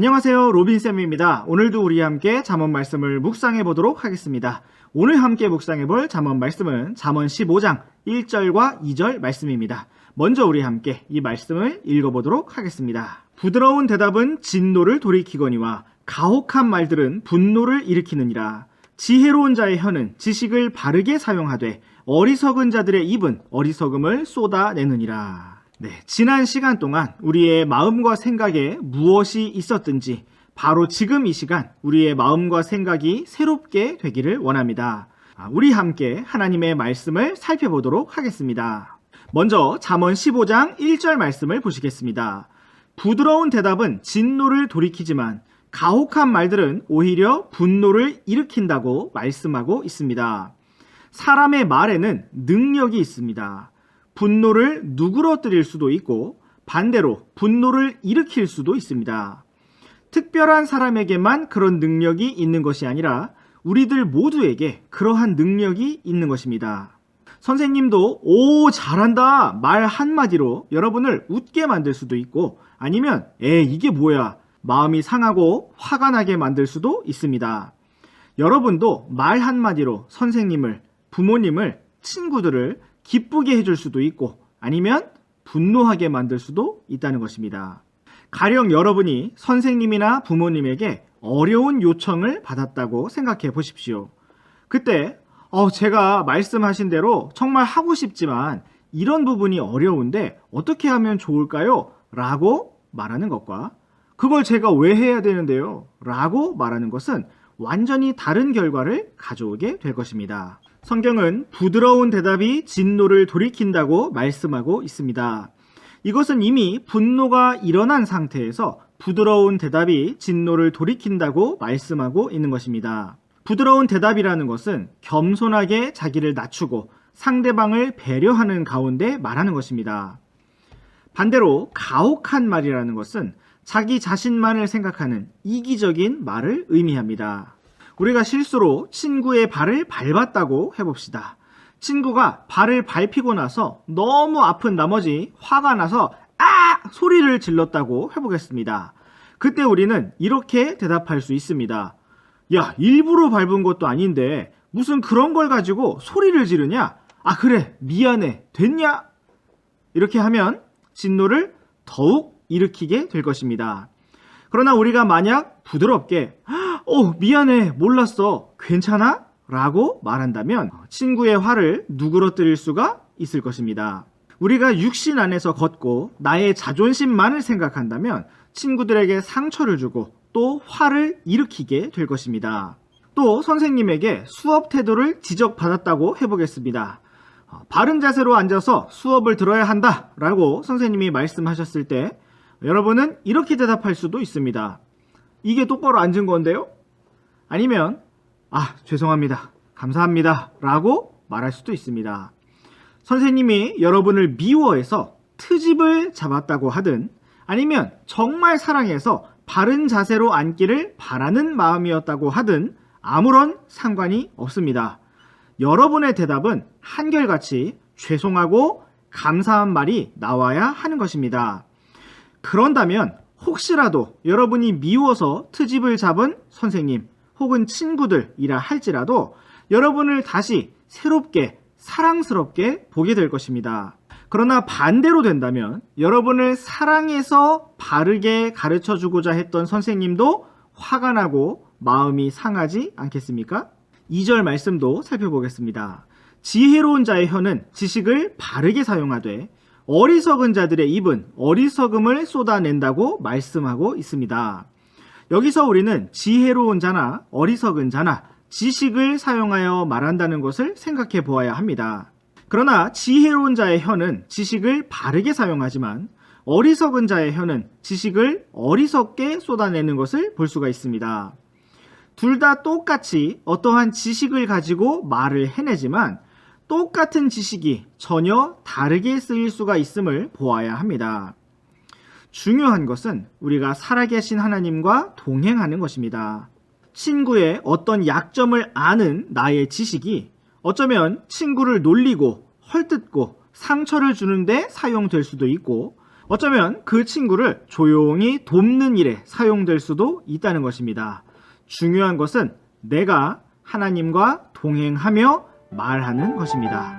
안녕하세요, 로빈쌤입니다. 오늘도 우리 함께 잠언 말씀을 묵상해 보도록 하겠습니다. 오늘 함께 묵상해 볼 잠언 말씀은 잠언 15장 1절과 2절 말씀입니다. 먼저 우리 함께 이 말씀을 읽어보도록 하겠습니다. 부드러운 대답은 진노를 돌이키거니와 가혹한 말들은 분노를 일으키느니라. 지혜로운 자의 혀는 지식을 바르게 사용하되 어리석은 자들의 입은 어리석음을 쏟아내느니라. 지난 시간 동안 우리의 마음과 생각에 무엇이 있었든지 바로 지금 이 시간 우리의 마음과 생각이 새롭게 되기를 원합니다. 우리 함께 하나님의 말씀을 살펴보도록 하겠습니다. 먼저 잠언 15장 1절 말씀을 보시겠습니다. 부드러운 대답은 진노를 돌이키지만 가혹한 말들은 오히려 분노를 일으킨다고 말씀하고 있습니다. 사람의 말에는 능력이 있습니다. 분노를 누그러뜨릴 수도 있고 반대로 분노를 일으킬 수도 있습니다. 특별한 사람에게만 그런 능력이 있는 것이 아니라 우리들 모두에게 그러한 능력이 있는 것입니다. 선생님도 오 잘한다 말 한마디로 여러분을 웃게 만들 수도 있고 아니면 이게 뭐야 마음이 상하고 화가 나게 만들 수도 있습니다. 여러분도 말 한마디로 선생님을, 부모님을, 친구들을 기쁘게 해줄 수도 있고 아니면 분노하게 만들 수도 있다는 것입니다. 가령 여러분이 선생님이나 부모님에게 어려운 요청을 받았다고 생각해 보십시오. 그때 제가 말씀하신 대로 정말 하고 싶지만 이런 부분이 어려운데 어떻게 하면 좋을까요? 라고 말하는 것과 그걸 제가 왜 해야 되는데요? 라고 말하는 것은 완전히 다른 결과를 가져오게 될 것입니다. 성경은 부드러운 대답이 진노를 돌이킨다고 말씀하고 있습니다. 이것은 이미 분노가 일어난 상태에서 부드러운 대답이 진노를 돌이킨다고 말씀하고 있는 것입니다. 부드러운 대답이라는 것은 겸손하게 자기를 낮추고 상대방을 배려하는 가운데 말하는 것입니다. 반대로 가혹한 말이라는 것은 자기 자신만을 생각하는 이기적인 말을 의미합니다. 우리가 실수로 친구의 발을 밟았다고 해봅시다. 친구가 발을 밟히고 나서 너무 아픈 나머지 화가 나서 소리를 질렀다고 해보겠습니다. 그때 우리는 이렇게 대답할 수 있습니다. 야, 일부러 밟은 것도 아닌데 무슨 그런 걸 가지고 소리를 지르냐? 그래, 미안해, 됐냐? 이렇게 하면 진노를 더욱 일으키게 될 것입니다. 그러나 우리가 만약 부드럽게 미안해, 몰랐어, 괜찮아? 라고 말한다면 친구의 화를 누그러뜨릴 수가 있을 것입니다. 우리가 육신 안에서 걷고 나의 자존심만을 생각한다면 친구들에게 상처를 주고 또 화를 일으키게 될 것입니다. 또 선생님에게 수업 태도를 지적받았다고 해보겠습니다. 바른 자세로 앉아서 수업을 들어야 한다 라고 선생님이 말씀하셨을 때 여러분은 이렇게 대답할 수도 있습니다. 이게 똑바로 앉은 건데요? 아니면 죄송합니다, 감사합니다 라고 말할 수도 있습니다. 선생님이 여러분을 미워해서 트집을 잡았다고 하든 아니면 정말 사랑해서 바른 자세로 앉기를 바라는 마음이었다고 하든 아무런 상관이 없습니다. 여러분의 대답은 한결같이 죄송하고 감사한 말이 나와야 하는 것입니다. 그런다면 혹시라도 여러분이 미워서 트집을 잡은 선생님 혹은 친구들이라 할지라도 여러분을 다시 새롭게 사랑스럽게 보게 될 것입니다. 그러나 반대로 된다면 여러분을 사랑해서 바르게 가르쳐주고자 했던 선생님도 화가 나고 마음이 상하지 않겠습니까? 2절 말씀도 살펴보겠습니다. 지혜로운 자의 혀는 지식을 바르게 사용하되 어리석은 자들의 입은 어리석음을 쏟아낸다고 말씀하고 있습니다. 여기서 우리는 지혜로운 자나 어리석은 자나 지식을 사용하여 말한다는 것을 생각해 보아야 합니다. 그러나 지혜로운 자의 혀는 지식을 바르게 사용하지만 어리석은 자의 혀는 지식을 어리석게 쏟아내는 것을 볼 수가 있습니다. 둘 다 똑같이 어떠한 지식을 가지고 말을 해내지만 똑같은 지식이 전혀 다르게 쓰일 수가 있음을 보아야 합니다. 중요한 것은 우리가 살아계신 하나님과 동행하는 것입니다. 친구의 어떤 약점을 아는 나의 지식이 어쩌면 친구를 놀리고 헐뜯고 상처를 주는데 사용될 수도 있고 어쩌면 그 친구를 조용히 돕는 일에 사용될 수도 있다는 것입니다. 중요한 것은 내가 하나님과 동행하며 말하는 것입니다.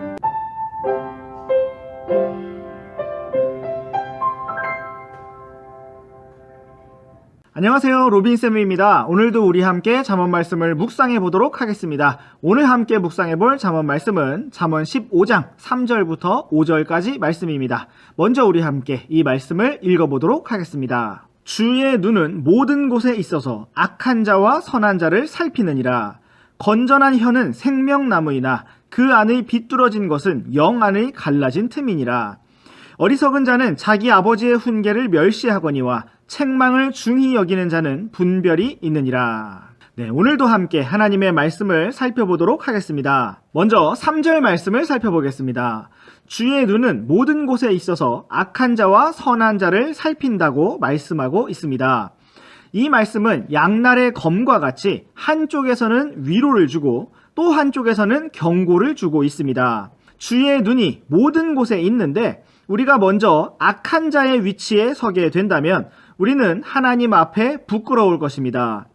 안녕하세요, 로빈쌤입니다. 오늘도 우리 함께 잠언 말씀을 묵상해 보도록 하겠습니다. 오늘 함께 묵상해 볼 잠언 말씀은 잠언 15장 3절부터 5절까지 말씀입니다. 먼저 우리 함께 이 말씀을 읽어보도록 하겠습니다. 주의 눈은 모든 곳에 있어서 악한 자와 선한 자를 살피느니라. 건전한 혀는 생명나무이나 그 안의 비뚤어진 것은 영 안의 갈라진 틈이니라. 어리석은 자는 자기 아버지의 훈계를 멸시하거니와 책망을 중히 여기는 자는 분별이 있느니라. 네, 오늘도 함께 하나님의 말씀을 살펴보도록 하겠습니다. 먼저 3절 말씀을 살펴보겠습니다. 주의 눈은 모든 곳에 있어서 악한 자와 선한 자를 살핀다고 말씀하고 있습니다. 이 말씀은 양날의 검과 같이 한쪽에서는 위로를 주고 또 한쪽에서는 경고를 주고 있습니다. 주의 눈이 모든 곳에 있는데 우리가 먼저 악한 자의 위치에 서게 된다면 우리는 하나님 앞에 부끄러울 것입니다.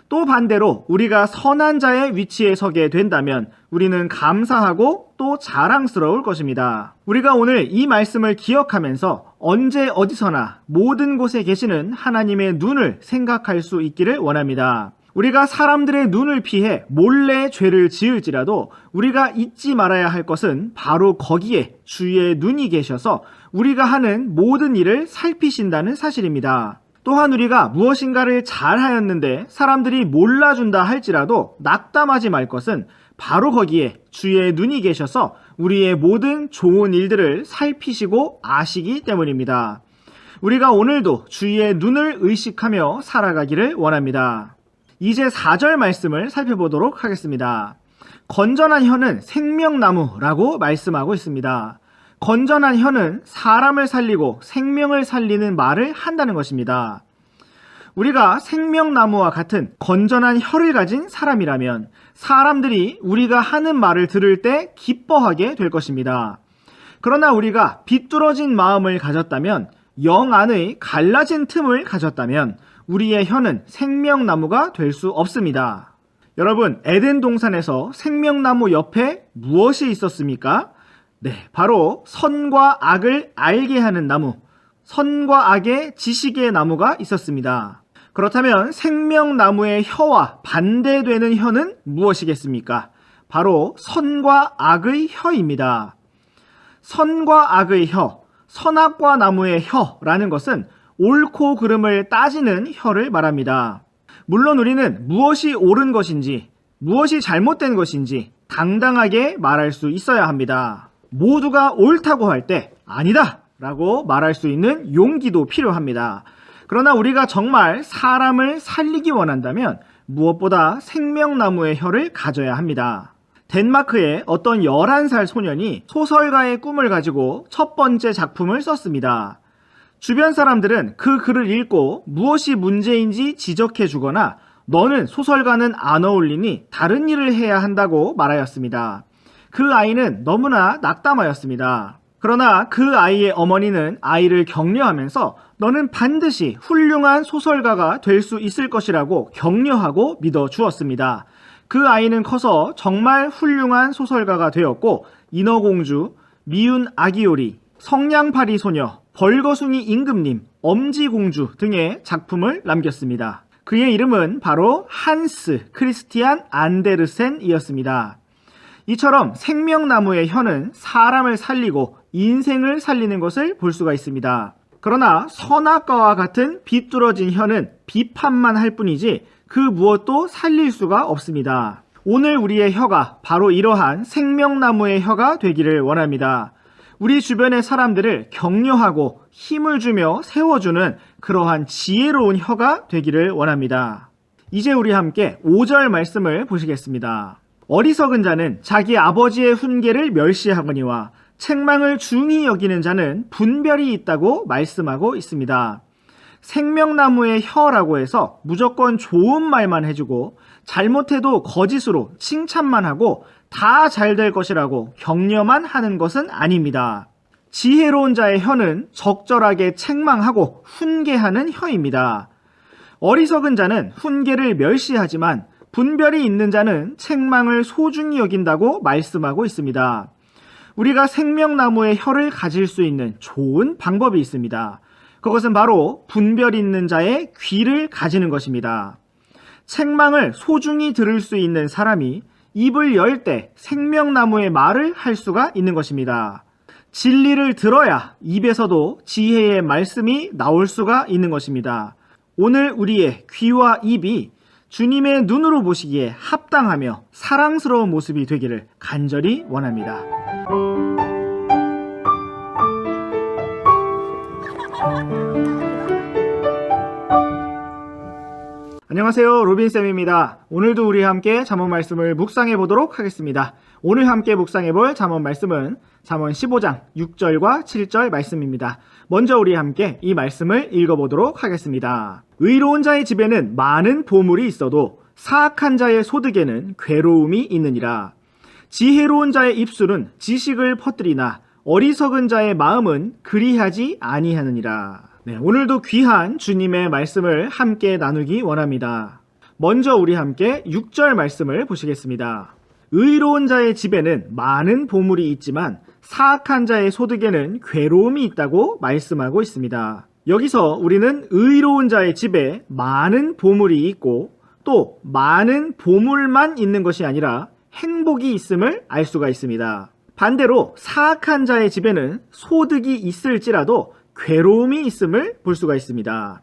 또 반대로 우리가 선한 자의 위치에 서게 된다면 우리는 감사하고 또 자랑스러울 것입니다. 우리가 오늘 이 말씀을 기억하면서 언제 어디서나 모든 곳에 계시는 하나님의 눈을 생각할 수 있기를 원합니다. 우리가 사람들의 눈을 피해 몰래 죄를 지을지라도 우리가 잊지 말아야 할 것은 바로 거기에 주의 눈이 계셔서 우리가 하는 모든 일을 살피신다는 사실입니다. 또한 우리가 무엇인가를 잘하였는데 사람들이 몰라준다 할지라도 낙담하지 말 것은 바로 거기에 주의 눈이 계셔서 우리의 모든 좋은 일들을 살피시고 아시기 때문입니다. 우리가 오늘도 주의 눈을 의식하며 살아가기를 원합니다. 이제 4절 말씀을 살펴보도록 하겠습니다. 건전한 혀는 생명나무라고 말씀하고 있습니다. 건전한 혀는 사람을 살리고 생명을 살리는 말을 한다는 것입니다. 우리가 생명나무와 같은 건전한 혀를 가진 사람이라면 사람들이 우리가 하는 말을 들을 때 기뻐하게 될 것입니다. 그러나 우리가 비뚤어진 마음을 가졌다면, 영 안의 갈라진 틈을 가졌다면 우리의 혀는 생명나무가 될 수 없습니다. 여러분, 에덴 동산에서 생명나무 옆에 무엇이 있었습니까? 네, 바로 선과 악을 알게 하는 나무, 선과 악의 지식의 나무가 있었습니다. 그렇다면 생명나무의 혀와 반대되는 혀는 무엇이겠습니까? 바로 선과 악의 혀입니다. 선과 악의 혀, 선악과 나무의 혀라는 것은 옳고 그름을 따지는 혀를 말합니다. 물론 우리는 무엇이 옳은 것인지, 무엇이 잘못된 것인지 당당하게 말할 수 있어야 합니다. 모두가 옳다고 할 때 아니다 라고 말할 수 있는 용기도 필요합니다. 그러나 우리가 정말 사람을 살리기 원한다면 무엇보다 생명나무의 혀를 가져야 합니다. 덴마크의 어떤 11살 소년이 소설가의 꿈을 가지고 첫 번째 작품을 썼습니다. 주변 사람들은 그 글을 읽고 무엇이 문제인지 지적해 주거나 너는 소설가는 안 어울리니 다른 일을 해야 한다고 말하였습니다. 그 아이는 너무나 낙담하였습니다. 그러나 그 아이의 어머니는 아이를 격려하면서 너는 반드시 훌륭한 소설가가 될 수 있을 것이라고 격려하고 믿어주었습니다. 그 아이는 커서 정말 훌륭한 소설가가 되었고 인어공주, 미운 아기요리, 성냥팔이 소녀, 벌거숭이 임금님, 엄지공주 등의 작품을 남겼습니다. 그의 이름은 바로 한스 크리스티안 안데르센이었습니다. 이처럼 생명나무의 혀는 사람을 살리고 인생을 살리는 것을 볼 수가 있습니다. 그러나 선악과와 같은 비뚤어진 혀는 비판만 할 뿐이지 그 무엇도 살릴 수가 없습니다. 오늘 우리의 혀가 바로 이러한 생명나무의 혀가 되기를 원합니다. 우리 주변의 사람들을 격려하고 힘을 주며 세워주는 그러한 지혜로운 혀가 되기를 원합니다. 이제 우리 함께 5절 말씀을 보시겠습니다. 어리석은 자는 자기 아버지의 훈계를 멸시하거니와 책망을 중히 여기는 자는 분별이 있다고 말씀하고 있습니다. 생명나무의 혀라고 해서 무조건 좋은 말만 해주고 잘못해도 거짓으로 칭찬만 하고 다 잘 될 것이라고 격려만 하는 것은 아닙니다. 지혜로운 자의 혀는 적절하게 책망하고 훈계하는 혀입니다. 어리석은 자는 훈계를 멸시하지만 분별이 있는 자는 책망을 소중히 여긴다고 말씀하고 있습니다. 우리가 생명나무의 혀를 가질 수 있는 좋은 방법이 있습니다. 그것은 바로 분별 있는 자의 귀를 가지는 것입니다. 책망을 소중히 들을 수 있는 사람이 입을 열 때 생명나무의 말을 할 수가 있는 것입니다. 진리를 들어야 입에서도 지혜의 말씀이 나올 수가 있는 것입니다. 오늘 우리의 귀와 입이 주님의 눈으로 보시기에 합당하며 사랑스러운 모습이 되기를 간절히 원합니다. 안녕하세요, 로빈쌤입니다. 오늘도 우리 함께 잠언 말씀을 묵상해 보도록 하겠습니다. 오늘 함께 묵상해 볼 잠언 말씀은 잠언 15장 6절과 7절 말씀입니다. 먼저 우리 함께 이 말씀을 읽어보도록 하겠습니다. 의로운 자의 집에는 많은 보물이 있어도 사악한 자의 소득에는 괴로움이 있느니라. 지혜로운 자의 입술은 지식을 퍼뜨리나 어리석은 자의 마음은 그리하지 아니하느니라. 네, 오늘도 귀한 주님의 말씀을 함께 나누기 원합니다. 먼저 우리 함께 6절 말씀을 보시겠습니다. 의로운 자의 집에는 많은 보물이 있지만 사악한 자의 소득에는 괴로움이 있다고 말씀하고 있습니다. 여기서 우리는 의로운 자의 집에 많은 보물이 있고 또 많은 보물만 있는 것이 아니라 행복이 있음을 알 수가 있습니다. 반대로 사악한 자의 집에는 소득이 있을지라도 괴로움이 있음을 볼 수가 있습니다.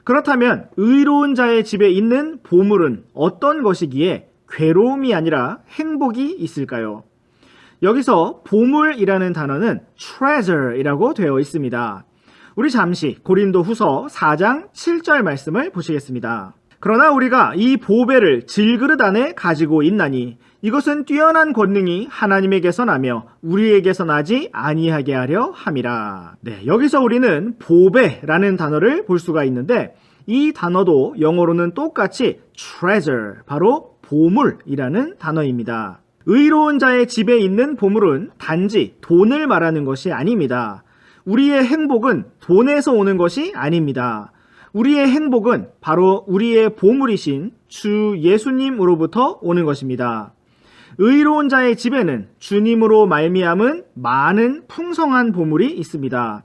그렇다면 의로운 자의 집에 있는 보물은 어떤 것이기에 괴로움이 아니라 행복이 있을까요? 여기서 보물이라는 단어는 treasure이라고 되어 있습니다. 우리 잠시 고린도 후서 4장 7절 말씀을 보시겠습니다. 그러나 우리가 이 보배를 질그릇 안에 가지고 있나니 이것은 뛰어난 권능이 하나님에게서 나며 우리에게서 나지 아니하게 하려 함이라. 네, 여기서 우리는 보배라는 단어를 볼 수가 있는데 이 단어도 영어로는 똑같이 treasure, 바로 보물이라는 단어입니다. 의로운 자의 집에 있는 보물은 단지 돈을 말하는 것이 아닙니다. 우리의 행복은 돈에서 오는 것이 아닙니다. 우리의 행복은 바로 우리의 보물이신 주 예수님으로부터 오는 것입니다. 의로운 자의 집에는 주님으로 말미암은 많은 풍성한 보물이 있습니다.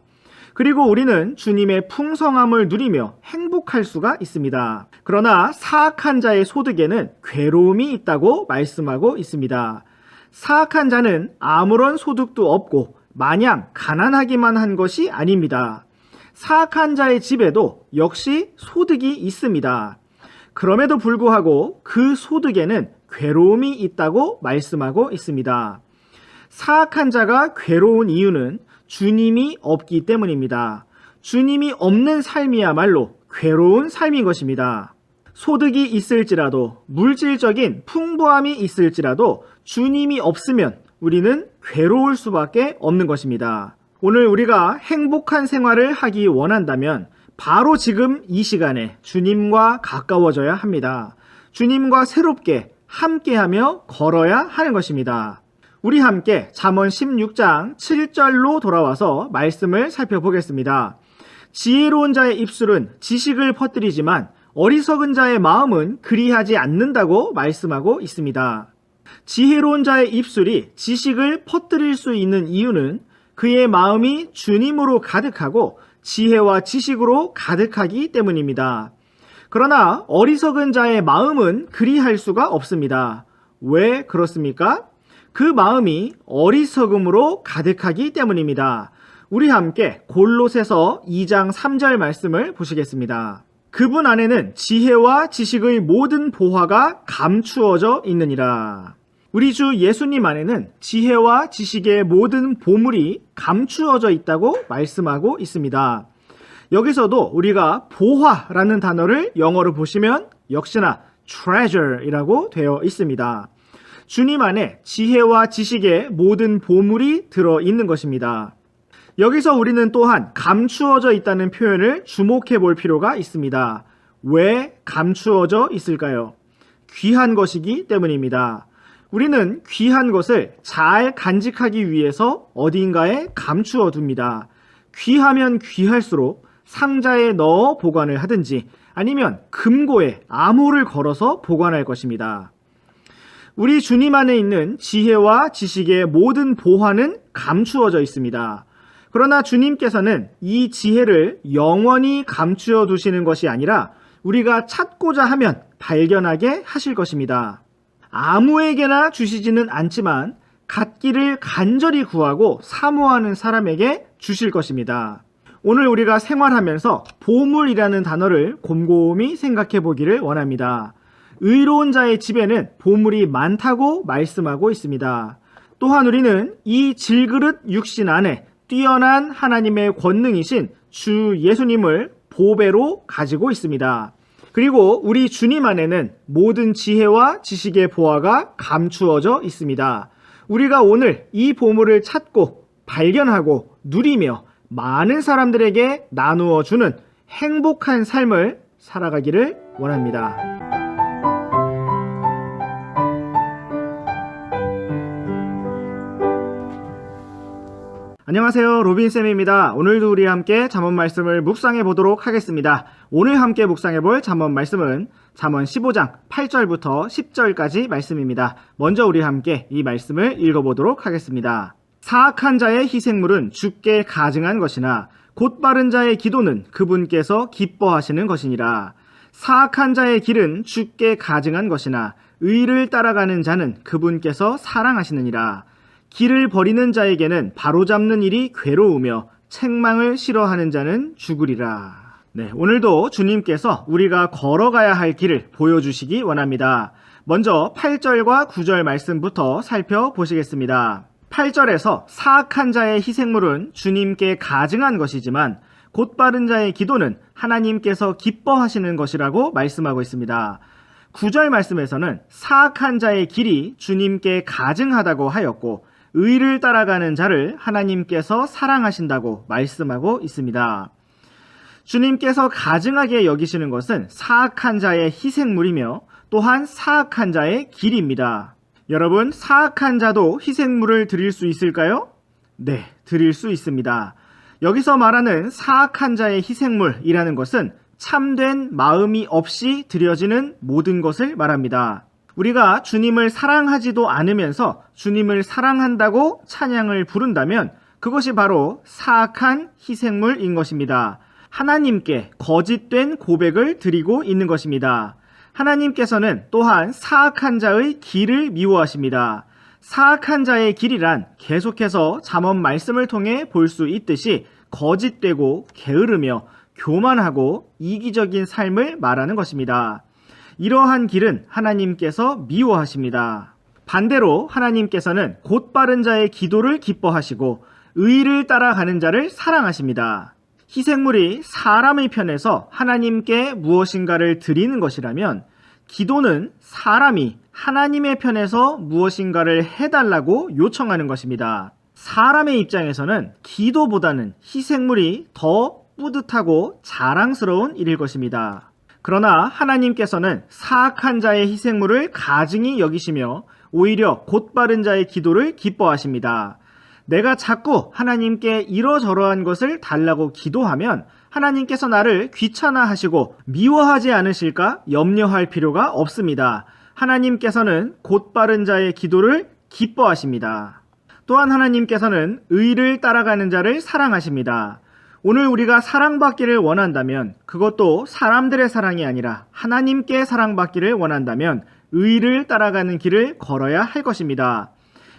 그리고 우리는 주님의 풍성함을 누리며 행복할 수가 있습니다. 그러나 사악한 자의 소득에는 괴로움이 있다고 말씀하고 있습니다. 사악한 자는 아무런 소득도 없고 마냥 가난하기만 한 것이 아닙니다. 사악한 자의 집에도 역시 소득이 있습니다. 그럼에도 불구하고 그 소득에는 괴로움이 있다고 말씀하고 있습니다. 사악한 자가 괴로운 이유는 주님이 없기 때문입니다. 주님이 없는 삶이야말로 괴로운 삶인 것입니다. 소득이 있을지라도 물질적인 풍부함이 있을지라도 주님이 없으면 우리는 괴로울 수밖에 없는 것입니다. 오늘 우리가 행복한 생활을 하기 원한다면 바로 지금 이 시간에 주님과 가까워져야 합니다. 주님과 새롭게 함께하며 걸어야 하는 것입니다. 우리 함께 잠언 16장 7절로 돌아와서 말씀을 살펴보겠습니다. 지혜로운 자의 입술은 지식을 퍼뜨리지만 어리석은 자의 마음은 그리하지 않는다고 말씀하고 있습니다. 지혜로운 자의 입술이 지식을 퍼뜨릴 수 있는 이유는 그의 마음이 주님으로 가득하고 지혜와 지식으로 가득하기 때문입니다. 그러나 어리석은 자의 마음은 그리할 수가 없습니다. 왜 그렇습니까? 그 마음이 어리석음으로 가득하기 때문입니다. 우리 함께 골로새서 2장 3절 말씀을 보시겠습니다. 그분 안에는 지혜와 지식의 모든 보화가 감추어져 있느니라. 우리 주 예수님 안에는 지혜와 지식의 모든 보물이 감추어져 있다고 말씀하고 있습니다. 여기서도 우리가 보화라는 단어를 영어로 보시면 역시나 treasure이라고 되어 있습니다. 주님 안에 지혜와 지식의 모든 보물이 들어있는 것입니다. 여기서 우리는 또한 감추어져 있다는 표현을 주목해 볼 필요가 있습니다. 왜 감추어져 있을까요? 귀한 것이기 때문입니다. 우리는 귀한 것을 잘 간직하기 위해서 어딘가에 감추어 둡니다. 귀하면 귀할수록 상자에 넣어 보관을 하든지 아니면 금고에 암호를 걸어서 보관할 것입니다. 우리 주님 안에 있는 지혜와 지식의 모든 보화는 감추어져 있습니다. 그러나 주님께서는 이 지혜를 영원히 감추어 두시는 것이 아니라 우리가 찾고자 하면 발견하게 하실 것입니다. 아무에게나 주시지는 않지만 갖기를 간절히 구하고 사모하는 사람에게 주실 것입니다. 오늘 우리가 생활하면서 보물이라는 단어를 곰곰이 생각해 보기를 원합니다. 의로운 자의 집에는 보물이 많다고 말씀하고 있습니다. 또한 우리는 이 질그릇 육신 안에 뛰어난 하나님의 권능이신 주 예수님을 보배로 가지고 있습니다. 그리고 우리 주님 안에는 모든 지혜와 지식의 보화가 감추어져 있습니다. 우리가 오늘 이 보물을 찾고 발견하고 누리며 많은 사람들에게 나누어 주는 행복한 삶을 살아가기를 원합니다. 안녕하세요, 로빈쌤입니다. 오늘도 우리 함께 잠언 말씀을 묵상해 보도록 하겠습니다. 오늘 함께 묵상해 볼 잠언 말씀은 잠언 15장 8절부터 10절까지 말씀입니다. 먼저 우리 함께 이 말씀을 읽어보도록 하겠습니다. 사악한 자의 희생물은 주께 가증한 것이나 곧바른 자의 기도는 그분께서 기뻐하시는 것이니라. 사악한 자의 길은 주께 가증한 것이나 의를 따라가는 자는 그분께서 사랑하시느니라. 길을 버리는 자에게는 바로잡는 일이 괴로우며 책망을 싫어하는 자는 죽으리라. 네, 오늘도 주님께서 우리가 걸어가야 할 길을 보여주시기 원합니다. 먼저 8절과 9절 말씀부터 살펴보시겠습니다. 8절에서 사악한 자의 희생물은 주님께 가증한 것이지만 곧바른 자의 기도는 하나님께서 기뻐하시는 것이라고 말씀하고 있습니다. 9절 말씀에서는 사악한 자의 길이 주님께 가증하다고 하였고 의를 따라가는 자를 하나님께서 사랑하신다고 말씀하고 있습니다. 주님께서 가증하게 여기시는 것은 사악한 자의 희생물이며 또한 사악한 자의 길입니다. 여러분, 사악한 자도 희생물을 드릴 수 있을까요? 네, 드릴 수 있습니다. 여기서 말하는 사악한 자의 희생물이라는 것은 참된 마음이 없이 드려지는 모든 것을 말합니다. 우리가 주님을 사랑하지도 않으면서 주님을 사랑한다고 찬양을 부른다면 그것이 바로 사악한 희생물인 것입니다. 하나님께 거짓된 고백을 드리고 있는 것입니다. 하나님께서는 또한 사악한 자의 길을 미워하십니다. 사악한 자의 길이란 계속해서 잠언 말씀을 통해 볼 수 있듯이 거짓되고 게으르며 교만하고 이기적인 삶을 말하는 것입니다. 이러한 길은 하나님께서 미워하십니다. 반대로 하나님께서는 곧바른 자의 기도를 기뻐하시고 의를 따라가는 자를 사랑하십니다. 희생물이 사람의 편에서 하나님께 무엇인가를 드리는 것이라면 기도는 사람이 하나님의 편에서 무엇인가를 해달라고 요청하는 것입니다. 사람의 입장에서는 기도보다는 희생물이 더 뿌듯하고 자랑스러운 일일 것입니다. 그러나 하나님께서는 사악한 자의 희생물을 가증히 여기시며 오히려 곧바른 자의 기도를 기뻐하십니다. 내가 자꾸 하나님께 이러저러한 것을 달라고 기도하면 하나님께서 나를 귀찮아하시고 미워하지 않으실까 염려할 필요가 없습니다. 하나님께서는 곧바른 자의 기도를 기뻐하십니다. 또한 하나님께서는 의를 따라가는 자를 사랑하십니다. 오늘 우리가 사랑받기를 원한다면 그것도 사람들의 사랑이 아니라 하나님께 사랑받기를 원한다면 의를 따라가는 길을 걸어야 할 것입니다.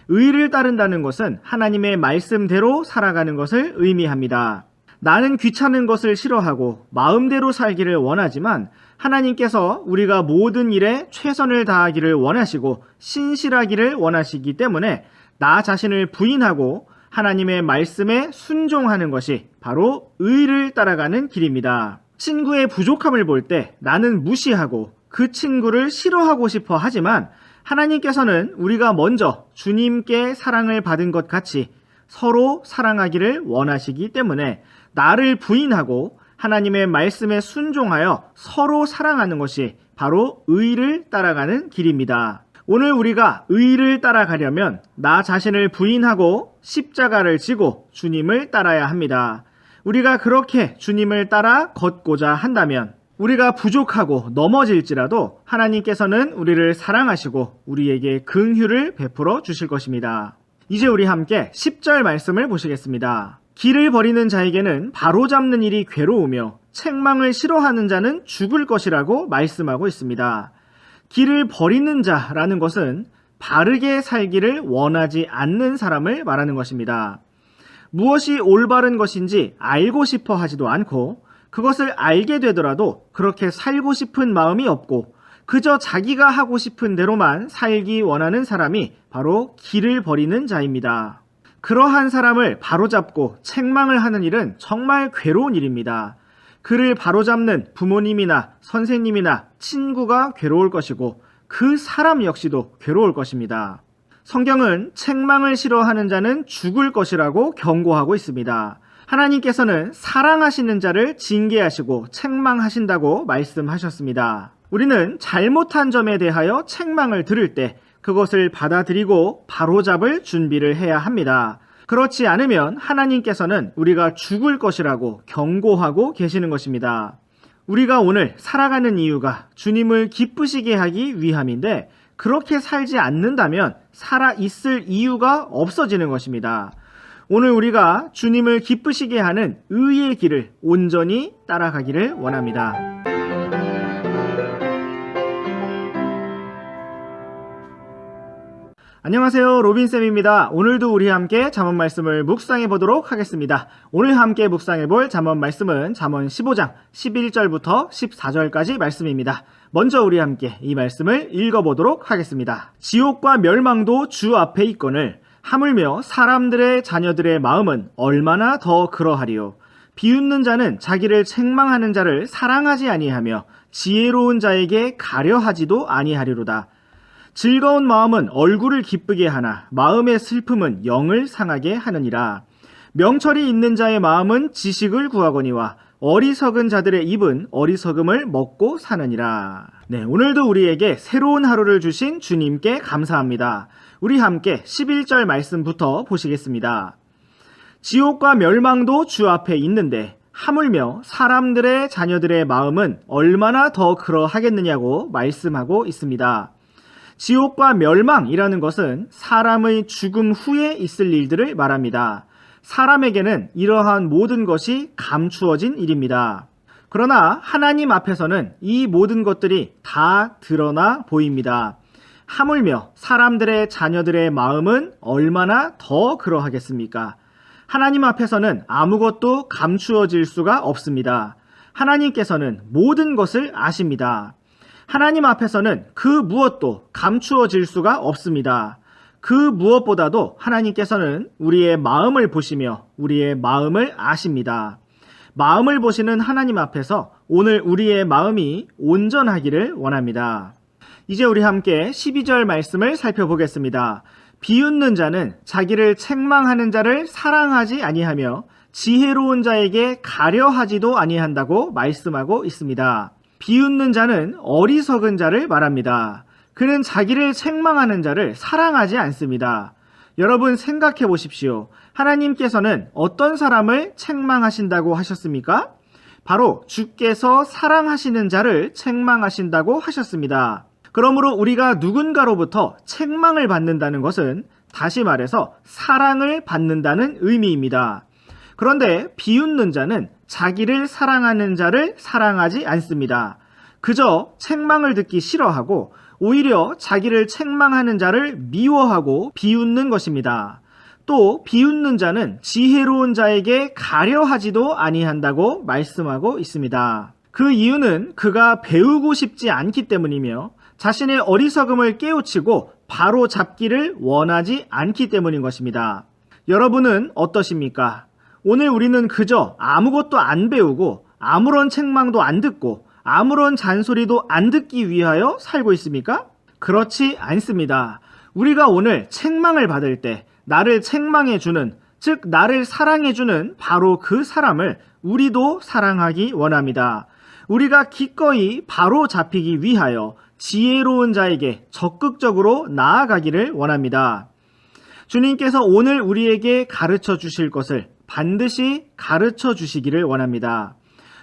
의를 따른다는 것은 하나님의 말씀대로 살아가는 것을 의미합니다. 나는 귀찮은 것을 싫어하고 마음대로 살기를 원하지만 하나님께서 우리가 모든 일에 최선을 다하기를 원하시고 신실하기를 원하시기 때문에 나 자신을 부인하고 하나님의 말씀에 순종하는 것이 바로 의를 따라가는 길입니다. 친구의 부족함을 볼 때 나는 무시하고 그 친구를 싫어하고 싶어 하지만 하나님께서는 우리가 먼저 주님께 사랑을 받은 것 같이 서로 사랑하기를 원하시기 때문에 나를 부인하고 하나님의 말씀에 순종하여 서로 사랑하는 것이 바로 의를 따라가는 길입니다. 오늘 우리가 의를 따라가려면 나 자신을 부인하고 십자가를 지고 주님을 따라야 합니다. 우리가 그렇게 주님을 따라 걷고자 한다면 우리가 부족하고 넘어질지라도 하나님께서는 우리를 사랑하시고 우리에게 긍휼을 베풀어 주실 것입니다. 이제 우리 함께 10절 말씀을 보시겠습니다. 길을 버리는 자에게는 바로잡는 일이 괴로우며 책망을 싫어하는 자는 죽을 것이라고 말씀하고 있습니다. 길을 버리는 자라는 것은 바르게 살기를 원하지 않는 사람을 말하는 것입니다. 무엇이 올바른 것인지 알고 싶어 하지도 않고 그것을 알게 되더라도 그렇게 살고 싶은 마음이 없고 그저 자기가 하고 싶은 대로만 살기 원하는 사람이 바로 길을 버리는 자입니다. 그러한 사람을 바로잡고 책망을 하는 일은 정말 괴로운 일입니다. 그를 바로잡는 부모님이나 선생님이나 친구가 괴로울 것이고 그 사람 역시도 괴로울 것입니다. 성경은 책망을 싫어하는 자는 죽을 것이라고 경고하고 있습니다. 하나님께서는 사랑하시는 자를 징계하시고 책망하신다고 말씀하셨습니다. 우리는 잘못한 점에 대하여 책망을 들을 때 그것을 받아들이고 바로잡을 준비를 해야 합니다. 그렇지 않으면 하나님께서는 우리가 죽을 것이라고 경고하고 계시는 것입니다. 우리가 오늘 살아가는 이유가 주님을 기쁘시게 하기 위함인데 그렇게 살지 않는다면 살아있을 이유가 없어지는 것입니다. 오늘 우리가 주님을 기쁘시게 하는 의의 길을 온전히 따라가기를 원합니다. 안녕하세요, 로빈쌤입니다. 오늘도 우리 함께 잠언 말씀을 묵상해 보도록 하겠습니다. 오늘 함께 묵상해 볼 잠언 말씀은 잠언 15장 11절부터 14절까지 말씀입니다. 먼저 우리 함께 이 말씀을 읽어보도록 하겠습니다. 지옥과 멸망도 주 앞에 있거늘 하물며 사람들의 자녀들의 마음은 얼마나 더 그러하리요. 비웃는 자는 자기를 책망하는 자를 사랑하지 아니하며 지혜로운 자에게 가려하지도 아니하리로다. 즐거운 마음은 얼굴을 기쁘게 하나 마음의 슬픔은 영을 상하게 하느니라. 명철이 있는 자의 마음은 지식을 구하거니와 어리석은 자들의 입은 어리석음을 먹고 사느니라. 네, 오늘도 우리에게 새로운 하루를 주신 주님께 감사합니다. 우리 함께 11절 말씀부터 보시겠습니다. 지옥과 멸망도 주 앞에 있는데 하물며 사람들의 자녀들의 마음은 얼마나 더 그러하겠느냐고 말씀하고 있습니다. 지옥과 멸망이라는 것은 사람의 죽음 후에 있을 일들을 말합니다. 사람에게는 이러한 모든 것이 감추어진 일입니다. 그러나 하나님 앞에서는 이 모든 것들이 다 드러나 보입니다. 하물며 사람들의 자녀들의 마음은 얼마나 더 그러하겠습니까? 하나님 앞에서는 아무것도 감추어질 수가 없습니다. 하나님께서는 모든 것을 아십니다. 하나님 앞에서는 그 무엇도 감추어질 수가 없습니다. 그 무엇보다도 하나님께서는 우리의 마음을 보시며 우리의 마음을 아십니다. 마음을 보시는 하나님 앞에서 오늘 우리의 마음이 온전하기를 원합니다. 이제 우리 함께 12절 말씀을 살펴보겠습니다. 비웃는 자는 자기를 책망하는 자를 사랑하지 아니하며 지혜로운 자에게 가려하지도 아니한다고 말씀하고 있습니다. 비웃는 자는 어리석은 자를 말합니다. 그는 자기를 책망하는 자를 사랑하지 않습니다. 여러분 생각해 보십시오. 하나님께서는 어떤 사람을 책망하신다고 하셨습니까? 바로 주께서 사랑하시는 자를 책망하신다고 하셨습니다. 그러므로 우리가 누군가로부터 책망을 받는다는 것은 다시 말해서 사랑을 받는다는 의미입니다. 그런데 비웃는 자는 자기를 사랑하는 자를 사랑하지 않습니다. 그저 책망을 듣기 싫어하고 오히려 자기를 책망하는 자를 미워하고 비웃는 것입니다. 또 비웃는 자는 지혜로운 자에게 가려하지도 아니한다고 말씀하고 있습니다. 그 이유는 그가 배우고 싶지 않기 때문이며 자신의 어리석음을 깨우치고 바로 잡기를 원하지 않기 때문인 것입니다. 여러분은 어떠십니까? 오늘 우리는 그저 아무것도 안 배우고 아무런 책망도 안 듣고 아무런 잔소리도 안 듣기 위하여 살고 있습니까? 그렇지 않습니다. 우리가 오늘 책망을 받을 때 나를 책망해주는, 즉 나를 사랑해주는 바로 그 사람을 우리도 사랑하기 원합니다. 우리가 기꺼이 바로 잡히기 위하여 지혜로운 자에게 적극적으로 나아가기를 원합니다. 주님께서 오늘 우리에게 가르쳐 주실 것을 반드시 가르쳐 주시기를 원합니다.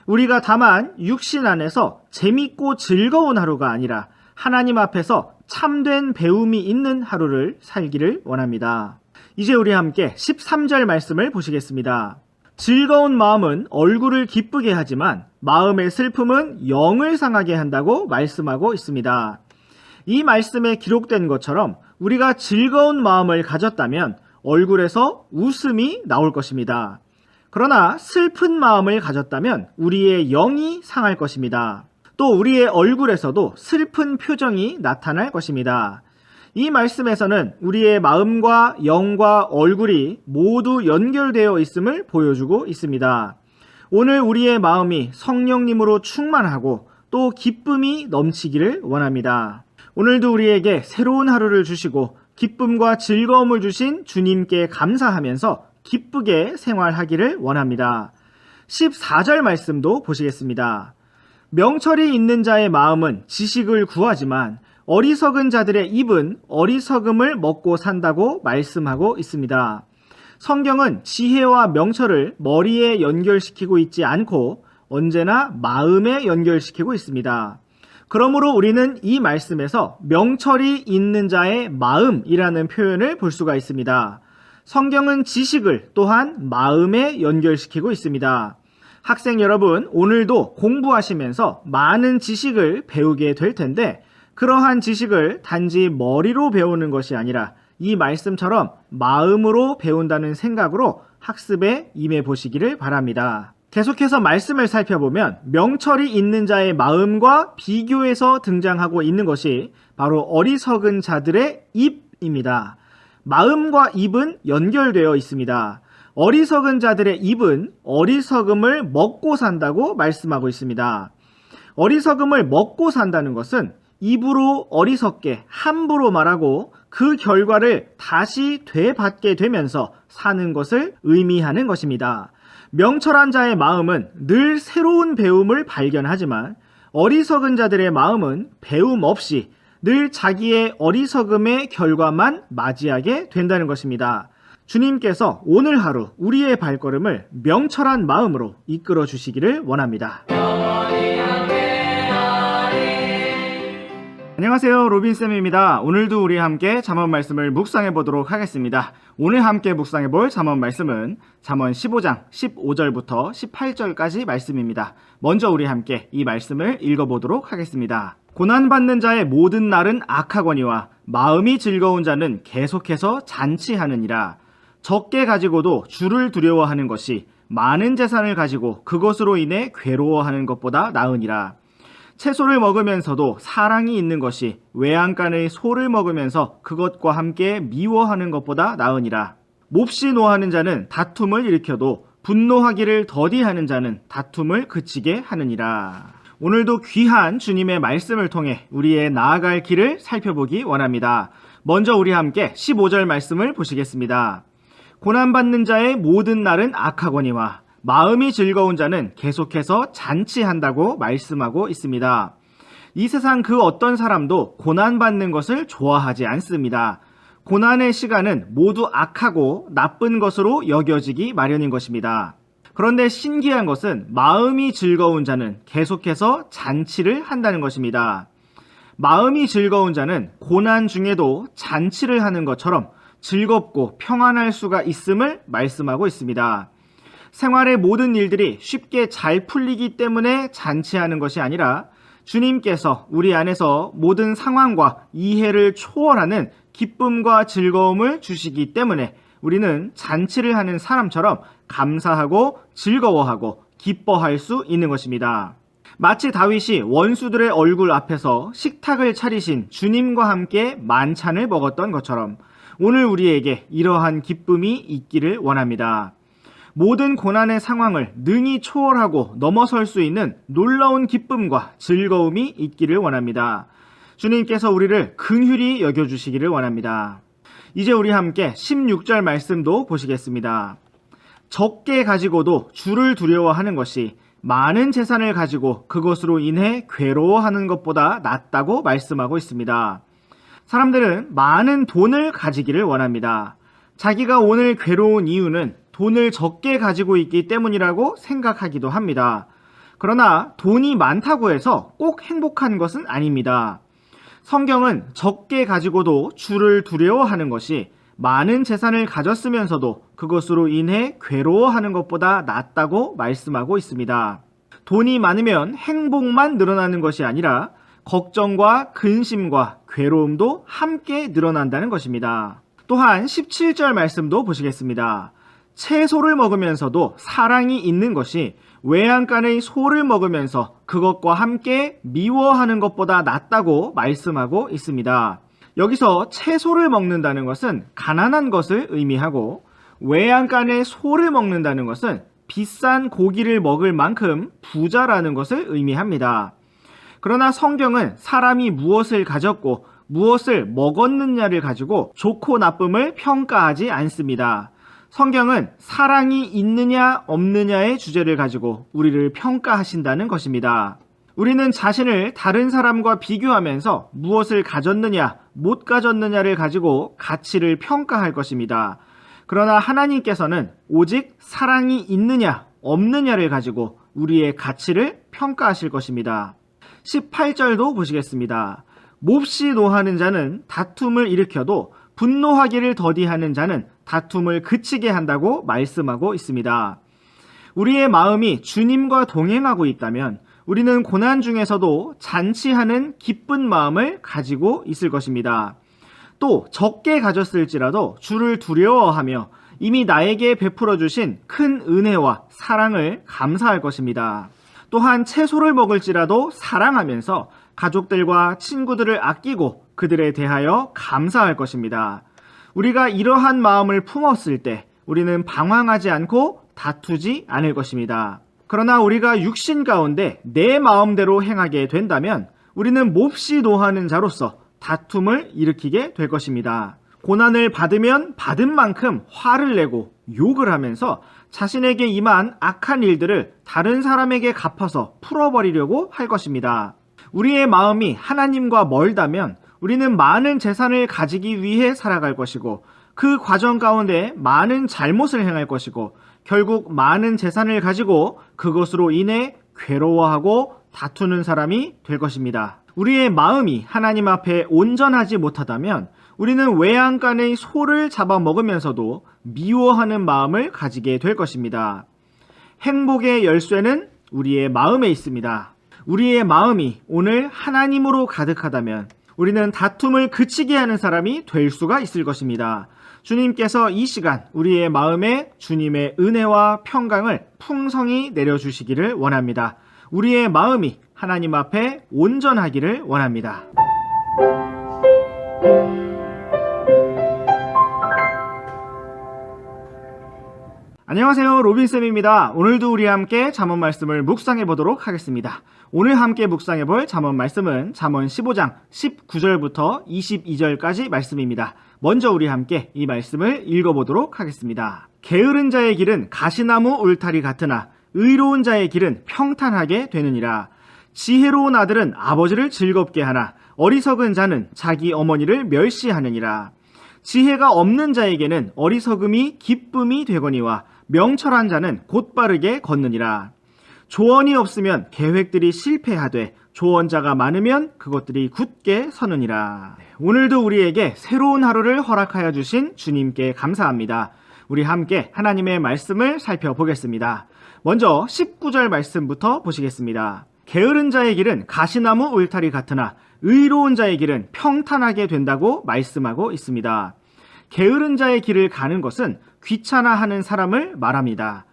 우리가 다만 육신 안에서 재밌고 즐거운 하루가 아니라 하나님 앞에서 참된 배움이 있는 하루를 살기를 원합니다. 이제 우리 함께 13절 말씀을 보시겠습니다. 즐거운 마음은 얼굴을 기쁘게 하지만 마음의 슬픔은 영을 상하게 한다고 말씀하고 있습니다. 이 말씀에 기록된 것처럼 우리가 즐거운 마음을 가졌다면 얼굴에서 웃음이 나올 것입니다. 그러나 슬픈 마음을 가졌다면 우리의 영이 상할 것입니다. 또 우리의 얼굴에서도 슬픈 표정이 나타날 것입니다. 이 말씀에서는 우리의 마음과 영과 얼굴이 모두 연결되어 있음을 보여주고 있습니다. 오늘 우리의 마음이 성령님으로 충만하고 또 기쁨이 넘치기를 원합니다. 오늘도 우리에게 새로운 하루를 주시고 기쁨과 즐거움을 주신 주님께 감사하면서 기쁘게 생활하기를 원합니다. 14절 말씀도 보시겠습니다. 명철이 있는 자의 마음은 지식을 구하지만 어리석은 자들의 입은 어리석음을 먹고 산다고 말씀하고 있습니다. 성경은 지혜와 명철을 머리에 연결시키고 있지 않고 언제나 마음에 연결시키고 있습니다. 그러므로 우리는 이 말씀에서 명철이 있는 자의 마음이라는 표현을 볼 수가 있습니다. 성경은 지식을 또한 마음에 연결시키고 있습니다. 학생 여러분, 오늘도 공부하시면서 많은 지식을 배우게 될 텐데 그러한 지식을 단지 머리로 배우는 것이 아니라 이 말씀처럼 마음으로 배운다는 생각으로 학습에 임해 보시기를 바랍니다. 계속해서 말씀을 살펴보면 명철이 있는 자의 마음과 비교해서 등장하고 있는 것이 바로 어리석은 자들의 입입니다. 마음과 입은 연결되어 있습니다. 어리석은 자들의 입은 어리석음을 먹고 산다고 말씀하고 있습니다. 어리석음을 먹고 산다는 것은 입으로 어리석게 함부로 말하고 그 결과를 다시 되받게 되면서 사는 것을 의미하는 것입니다. 명철한 자의 마음은 늘 새로운 배움을 발견하지만 어리석은 자들의 마음은 배움 없이 늘 자기의 어리석음의 결과만 맞이하게 된다는 것입니다. 주님께서 오늘 하루 우리의 발걸음을 명철한 마음으로 이끌어 주시기를 원합니다. 안녕하세요, 로빈쌤입니다. 오늘도 우리 함께 잠언 말씀을 묵상해 보도록 하겠습니다. 오늘 함께 묵상해 볼 잠언 말씀은 잠언 15장 15절부터 18절까지 말씀입니다. 먼저 우리 함께 이 말씀을 읽어보도록 하겠습니다. 고난받는 자의 모든 날은 악하거니와 마음이 즐거운 자는 계속해서 잔치하느니라. 적게 가지고도 주를 두려워하는 것이 많은 재산을 가지고 그것으로 인해 괴로워하는 것보다 나으니라. 채소를 먹으면서도 사랑이 있는 것이 외양간의 소를 먹으면서 그것과 함께 미워하는 것보다 나으니라. 몹시 노하는 자는 다툼을 일으켜도 분노하기를 더디하는 자는 다툼을 그치게 하느니라. 오늘도 귀한 주님의 말씀을 통해 우리의 나아갈 길을 살펴보기 원합니다. 먼저 우리 함께 15절 말씀을 보시겠습니다. 고난받는 자의 모든 날은 악하거니와 마음이 즐거운 자는 계속해서 잔치한다고 말씀하고 있습니다. 이 세상 그 어떤 사람도 고난받는 것을 좋아하지 않습니다. 고난의 시간은 모두 악하고 나쁜 것으로 여겨지기 마련인 것입니다. 그런데 신기한 것은 마음이 즐거운 자는 계속해서 잔치를 한다는 것입니다. 마음이 즐거운 자는 고난 중에도 잔치를 하는 것처럼 즐겁고 평안할 수가 있음을 말씀하고 있습니다. 생활의 모든 일들이 쉽게 잘 풀리기 때문에 잔치하는 것이 아니라 주님께서 우리 안에서 모든 상황과 이해를 초월하는 기쁨과 즐거움을 주시기 때문에 우리는 잔치를 하는 사람처럼 감사하고 즐거워하고 기뻐할 수 있는 것입니다. 마치 다윗이 원수들의 얼굴 앞에서 식탁을 차리신 주님과 함께 만찬을 먹었던 것처럼 오늘 우리에게 이러한 기쁨이 있기를 원합니다. 모든 고난의 상황을 능히 초월하고 넘어설 수 있는 놀라운 기쁨과 즐거움이 있기를 원합니다. 주님께서 우리를 긍휼히 여겨주시기를 원합니다. 이제 우리 함께 16절 말씀도 보시겠습니다. 적게 가지고도 주를 두려워하는 것이 많은 재산을 가지고 그것으로 인해 괴로워하는 것보다 낫다고 말씀하고 있습니다. 사람들은 많은 돈을 가지기를 원합니다. 자기가 오늘 괴로운 이유는 돈을 적게 가지고 있기 때문이라고 생각하기도 합니다. 그러나 돈이 많다고 해서 꼭 행복한 것은 아닙니다. 성경은 적게 가지고도 주를 두려워하는 것이 많은 재산을 가졌으면서도 그것으로 인해 괴로워하는 것보다 낫다고 말씀하고 있습니다. 돈이 많으면 행복만 늘어나는 것이 아니라 걱정과 근심과 괴로움도 함께 늘어난다는 것입니다. 또한 17절 말씀도 보시겠습니다. 채소를 먹으면서도 사랑이 있는 것이 외양간의 소를 먹으면서 그것과 함께 미워하는 것보다 낫다고 말씀하고 있습니다. 여기서 채소를 먹는다는 것은 가난한 것을 의미하고 외양간의 소를 먹는다는 것은 비싼 고기를 먹을 만큼 부자라는 것을 의미합니다. 그러나 성경은 사람이 무엇을 가졌고 무엇을 먹었느냐를 가지고 좋고 나쁨을 평가하지 않습니다. 성경은 사랑이 있느냐 없느냐의 주제를 가지고 우리를 평가하신다는 것입니다. 우리는 자신을 다른 사람과 비교하면서 무엇을 가졌느냐 못 가졌느냐를 가지고 가치를 평가할 것입니다. 그러나 하나님께서는 오직 사랑이 있느냐 없느냐를 가지고 우리의 가치를 평가하실 것입니다. 18절도 보시겠습니다. 몹시 노하는 자는 다툼을 일으켜도 분노하기를 더디하는 자는 다툼을 그치게 한다고 말씀하고 있습니다. 우리의 마음이 주님과 동행하고 있다면 우리는 고난 중에서도 잔치하는 기쁜 마음을 가지고 있을 것입니다. 또 적게 가졌을지라도 주를 두려워하며 이미 나에게 베풀어 주신 큰 은혜와 사랑을 감사할 것입니다. 또한 채소를 먹을지라도 사랑하면서 가족들과 친구들을 아끼고 그들에 대하여 감사할 것입니다. 우리가 이러한 마음을 품었을 때 우리는 방황하지 않고 다투지 않을 것입니다. 그러나 우리가 육신 가운데 내 마음대로 행하게 된다면 우리는 몹시 노하는 자로서 다툼을 일으키게 될 것입니다. 고난을 받으면 받은 만큼 화를 내고 욕을 하면서 자신에게 임한 악한 일들을 다른 사람에게 갚아서 풀어버리려고 할 것입니다. 우리의 마음이 하나님과 멀다면 우리는 많은 재산을 가지기 위해 살아갈 것이고 그 과정 가운데 많은 잘못을 행할 것이고 결국 많은 재산을 가지고 그것으로 인해 괴로워하고 다투는 사람이 될 것입니다. 우리의 마음이 하나님 앞에 온전하지 못하다면 우리는 외양간의 소를 잡아먹으면서도 미워하는 마음을 가지게 될 것입니다. 행복의 열쇠는 우리의 마음에 있습니다. 우리의 마음이 오늘 하나님으로 가득하다면 우리는 다툼을 그치게 하는 사람이 될 수가 있을 것입니다. 주님께서 이 시간 우리의 마음에 주님의 은혜와 평강을 풍성히 내려주시기를 원합니다. 우리의 마음이 하나님 앞에 온전하기를 원합니다. 안녕하세요, 로빈쌤입니다. 오늘도 우리 함께 잠언 말씀을 묵상해 보도록 하겠습니다. 오늘 함께 묵상해 볼 잠언 말씀은 잠언 15장 19절부터 22절까지 말씀입니다. 먼저 우리 함께 이 말씀을 읽어보도록 하겠습니다. 게으른 자의 길은 가시나무 울타리 같으나 의로운 자의 길은 평탄하게 되느니라. 지혜로운 아들은 아버지를 즐겁게 하나 어리석은 자는 자기 어머니를 멸시하느니라. 지혜가 없는 자에게는 어리석음이 기쁨이 되거니와 명철한 자는 곧바르게 걷느니라. 조언이 없으면 계획들이 실패하되 조언자가 많으면 그것들이 굳게 서느니라. 오늘도 우리에게 새로운 하루를 허락하여 주신 주님께 감사합니다. 우리 함께 하나님의 말씀을 살펴보겠습니다. 먼저 19절 말씀부터 보시겠습니다. 게으른 자의 길은 가시나무 울타리 같으나 의로운 자의 길은 평탄하게 된다고 말씀하고 있습니다. 게으른 자의 길을 가는 것은 귀찮아하는 사람을 말합니다.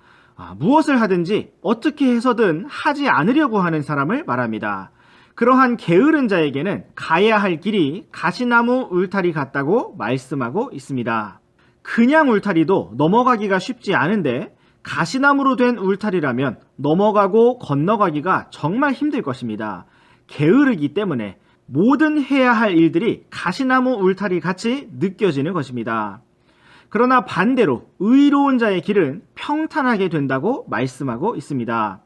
무엇을 하든지 어떻게 해서든 하지 않으려고 하는 사람을 말합니다. 그러한 게으른 자에게는 가야 할 길이 가시나무 울타리 같다고 말씀하고 있습니다. 그냥 울타리도 넘어가기가 쉽지 않은데 가시나무로 된 울타리라면 넘어가고 건너가기가 정말 힘들 것입니다. 게으르기 때문에 모든 해야 할 일들이 가시나무 울타리 같이 느껴지는 것입니다. 그러나 반대로 의로운 자의 길은 평탄하게 된다고 말씀하고 있습니다.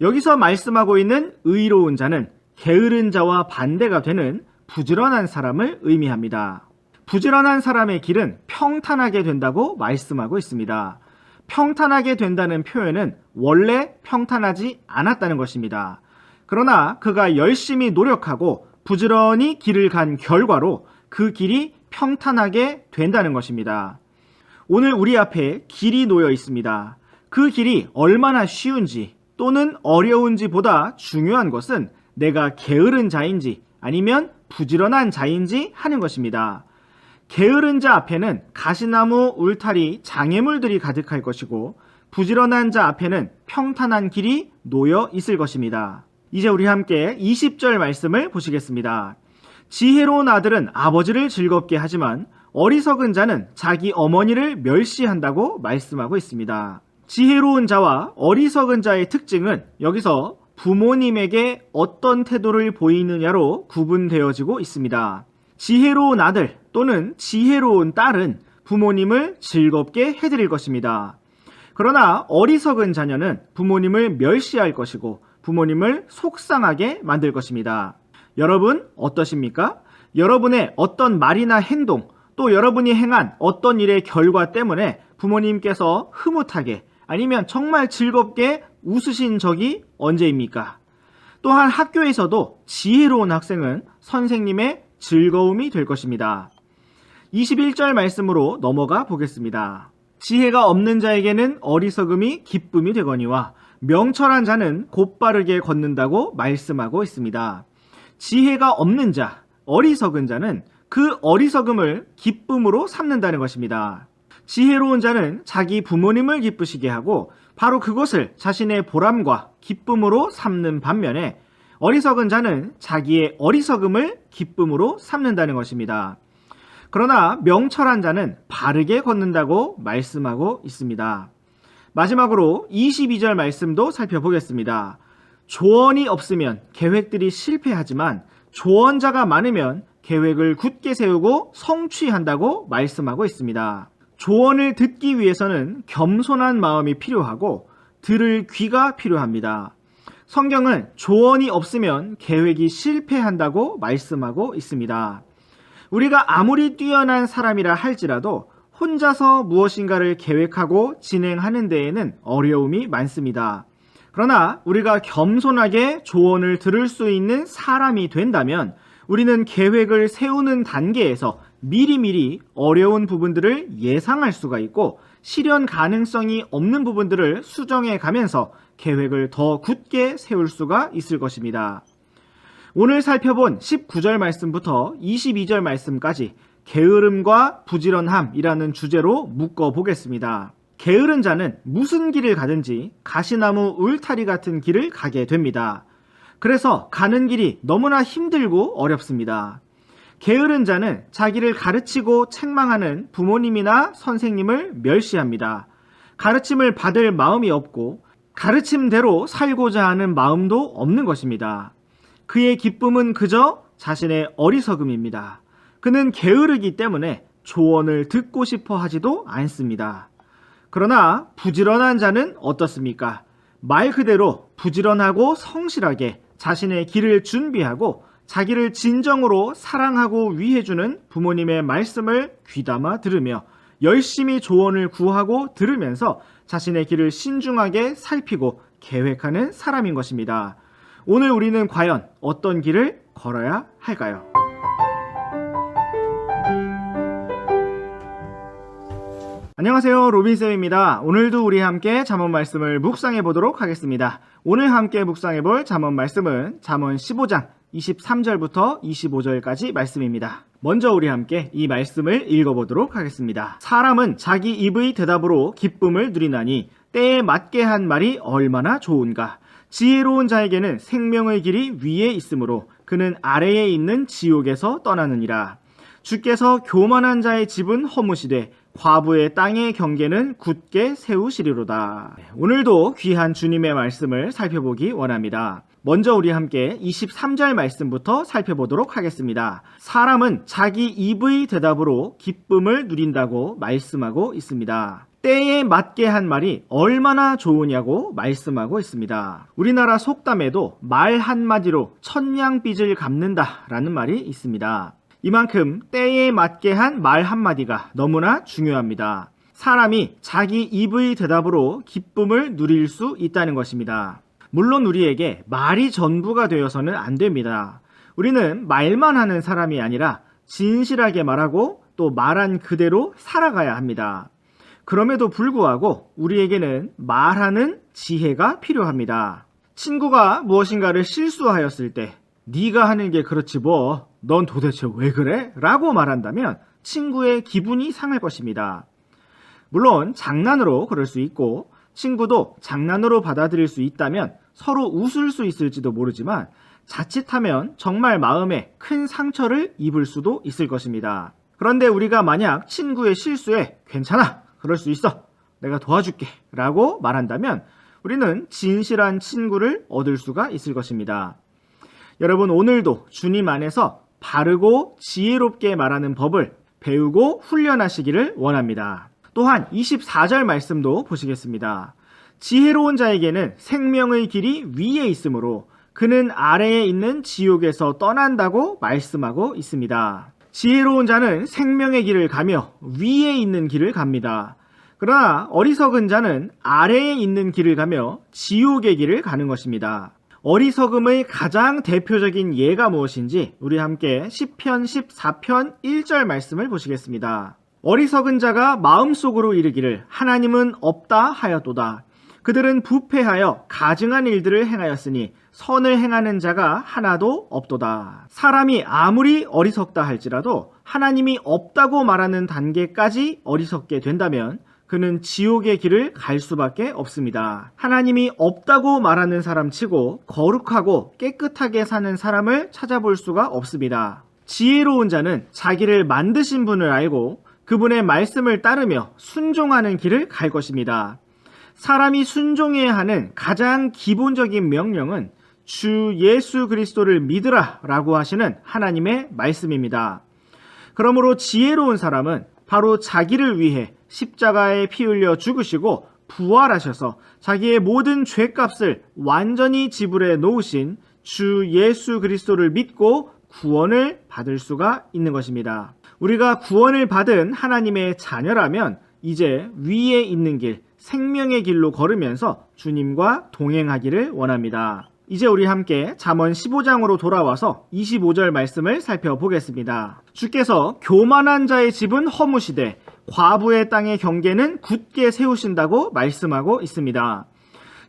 여기서 말씀하고 있는 의로운 자는 게으른 자와 반대가 되는 부지런한 사람을 의미합니다. 부지런한 사람의 길은 평탄하게 된다고 말씀하고 있습니다. 평탄하게 된다는 표현은 원래 평탄하지 않았다는 것입니다. 그러나 그가 열심히 노력하고 부지런히 길을 간 결과로 그 길이 평탄하게 된다는 것입니다. 오늘 우리 앞에 길이 놓여 있습니다. 그 길이 얼마나 쉬운지 또는 어려운지 보다 중요한 것은 내가 게으른 자인지 아니면 부지런한 자인지 하는 것입니다. 게으른 자 앞에는 가시나무, 울타리, 장애물들이 가득할 것이고 부지런한 자 앞에는 평탄한 길이 놓여 있을 것입니다. 이제 우리 함께 20절 말씀을 보시겠습니다. 지혜로운 아들은 아버지를 즐겁게 하지만 어리석은 자는 자기 어머니를 멸시한다고 말씀하고 있습니다. 지혜로운 자와 어리석은 자의 특징은 여기서 부모님에게 어떤 태도를 보이느냐로 구분되어지고 있습니다. 지혜로운 아들 또는 지혜로운 딸은 부모님을 즐겁게 해드릴 것입니다. 그러나 어리석은 자녀는 부모님을 멸시할 것이고 부모님을 속상하게 만들 것입니다. 여러분 어떠십니까? 여러분의 어떤 말이나 행동 또 여러분이 행한 어떤 일의 결과 때문에 부모님께서 흐뭇하게 아니면 정말 즐겁게 웃으신 적이 언제입니까? 또한 학교에서도 지혜로운 학생은 선생님의 즐거움이 될 것입니다. 21절 말씀으로 넘어가 보겠습니다. 지혜가 없는 자에게는 어리석음이 기쁨이 되거니와 명철한 자는 곧바르게 걷는다고 말씀하고 있습니다. 지혜가 없는 자, 어리석은 자는 그 어리석음을 기쁨으로 삼는다는 것입니다. 지혜로운 자는 자기 부모님을 기쁘시게 하고 바로 그것을 자신의 보람과 기쁨으로 삼는 반면에 어리석은 자는 자기의 어리석음을 기쁨으로 삼는다는 것입니다. 그러나 명철한 자는 바르게 걷는다고 말씀하고 있습니다. 마지막으로 22절 말씀도 살펴보겠습니다. 조언이 없으면 계획들이 실패하지만 조언자가 많으면 계획을 굳게 세우고 성취한다고 말씀하고 있습니다. 조언을 듣기 위해서는 겸손한 마음이 필요하고 들을 귀가 필요합니다. 성경은 조언이 없으면 계획이 실패한다고 말씀하고 있습니다. 우리가 아무리 뛰어난 사람이라 할지라도 혼자서 무엇인가를 계획하고 진행하는 데에는 어려움이 많습니다. 그러나 우리가 겸손하게 조언을 들을 수 있는 사람이 된다면 우리는 계획을 세우는 단계에서 미리미리 어려운 부분들을 예상할 수가 있고 실현 가능성이 없는 부분들을 수정해 가면서 계획을 더 굳게 세울 수가 있을 것입니다. 오늘 살펴본 19절 말씀부터 22절 말씀까지 게으름과 부지런함이라는 주제로 묶어 보겠습니다. 게으른 자는 무슨 길을 가든지 가시나무 울타리 같은 길을 가게 됩니다. 그래서 가는 길이 너무나 힘들고 어렵습니다. 게으른 자는 자기를 가르치고 책망하는 부모님이나 선생님을 멸시합니다. 가르침을 받을 마음이 없고 가르침대로 살고자 하는 마음도 없는 것입니다. 그의 기쁨은 그저 자신의 어리석음입니다. 그는 게으르기 때문에 조언을 듣고 싶어 하지도 않습니다. 그러나 부지런한 자는 어떻습니까? 말 그대로 부지런하고 성실하게 자신의 길을 준비하고 자기를 진정으로 사랑하고 위해주는 부모님의 말씀을 귀담아 들으며 열심히 조언을 구하고 들으면서 자신의 길을 신중하게 살피고 계획하는 사람인 것입니다. 오늘 우리는 과연 어떤 길을 걸어야 할까요? 안녕하세요, 로빈쌤입니다. 오늘도 우리 함께 잠언 말씀을 묵상해 보도록 하겠습니다. 오늘 함께 묵상해 볼 잠언 말씀은 잠언 15장 23절부터 25절까지 말씀입니다. 먼저 우리 함께 이 말씀을 읽어보도록 하겠습니다. 사람은 자기 입의 대답으로 기쁨을 누리나니 때에 맞게 한 말이 얼마나 좋은가. 지혜로운 자에게는 생명의 길이 위에 있으므로 그는 아래에 있는 지옥에서 떠나느니라. 주께서 교만한 자의 집은 허무시되 과부의 땅의 경계는 굳게 세우시리로다. 오늘도 귀한 주님의 말씀을 살펴보기 원합니다. 먼저 우리 함께 23절 말씀부터 살펴보도록 하겠습니다. 사람은 자기 입의 대답으로 기쁨을 누린다고 말씀하고 있습니다. 때에 맞게 한 말이 얼마나 좋으냐고 말씀하고 있습니다. 우리나라 속담에도 말 한마디로 천냥빚을 갚는다라는 말이 있습니다. 이만큼 때에 맞게 한 말 한마디가 너무나 중요합니다. 사람이 자기 입의 대답으로 기쁨을 누릴 수 있다는 것입니다. 물론 우리에게 말이 전부가 되어서는 안 됩니다. 우리는 말만 하는 사람이 아니라 진실하게 말하고 또 말한 그대로 살아가야 합니다. 그럼에도 불구하고 우리에게는 말하는 지혜가 필요합니다. 친구가 무엇인가를 실수하였을 때 네가 하는 게 그렇지 뭐, 넌 도대체 왜 그래? 라고 말한다면 친구의 기분이 상할 것입니다. 물론 장난으로 그럴 수 있고 친구도 장난으로 받아들일 수 있다면 서로 웃을 수 있을지도 모르지만 자칫하면 정말 마음에 큰 상처를 입을 수도 있을 것입니다. 그런데 우리가 만약 친구의 실수에 괜찮아, 그럴 수 있어, 내가 도와줄게 라고 말한다면 우리는 진실한 친구를 얻을 수가 있을 것입니다. 여러분, 오늘도 주님 안에서 바르고 지혜롭게 말하는 법을 배우고 훈련하시기를 원합니다. 또한 24절 말씀도 보시겠습니다. 지혜로운 자에게는 생명의 길이 위에 있으므로 그는 아래에 있는 지옥에서 떠난다고 말씀하고 있습니다. 지혜로운 자는 생명의 길을 가며 위에 있는 길을 갑니다. 그러나 어리석은 자는 아래에 있는 길을 가며 지옥의 길을 가는 것입니다. 어리석음의 가장 대표적인 예가 무엇인지 우리 함께 시편 14편 1절 말씀을 보시겠습니다. 어리석은 자가 마음속으로 이르기를 하나님은 없다 하였도다. 그들은 부패하여 가증한 일들을 행하였으니 선을 행하는 자가 하나도 없도다. 사람이 아무리 어리석다 할지라도 하나님이 없다고 말하는 단계까지 어리석게 된다면 그는 지옥의 길을 갈 수밖에 없습니다. 하나님이 없다고 말하는 사람치고 거룩하고 깨끗하게 사는 사람을 찾아볼 수가 없습니다. 지혜로운 자는 자기를 만드신 분을 알고 그분의 말씀을 따르며 순종하는 길을 갈 것입니다. 사람이 순종해야 하는 가장 기본적인 명령은 주 예수 그리스도를 믿으라 라고 하시는 하나님의 말씀입니다. 그러므로 지혜로운 사람은 바로 자기를 위해 십자가에 피 흘려 죽으시고 부활하셔서 자기의 모든 죄값을 완전히 지불해 놓으신 주 예수 그리스도를 믿고 구원을 받을 수가 있는 것입니다. 우리가 구원을 받은 하나님의 자녀라면 이제 위에 있는 길, 생명의 길로 걸으면서 주님과 동행하기를 원합니다. 이제 우리 함께 잠언 15장으로 돌아와서 25절 말씀을 살펴보겠습니다. 주께서 교만한 자의 집은 허무시되 과부의 땅의 경계는 굳게 세우신다고 말씀하고 있습니다.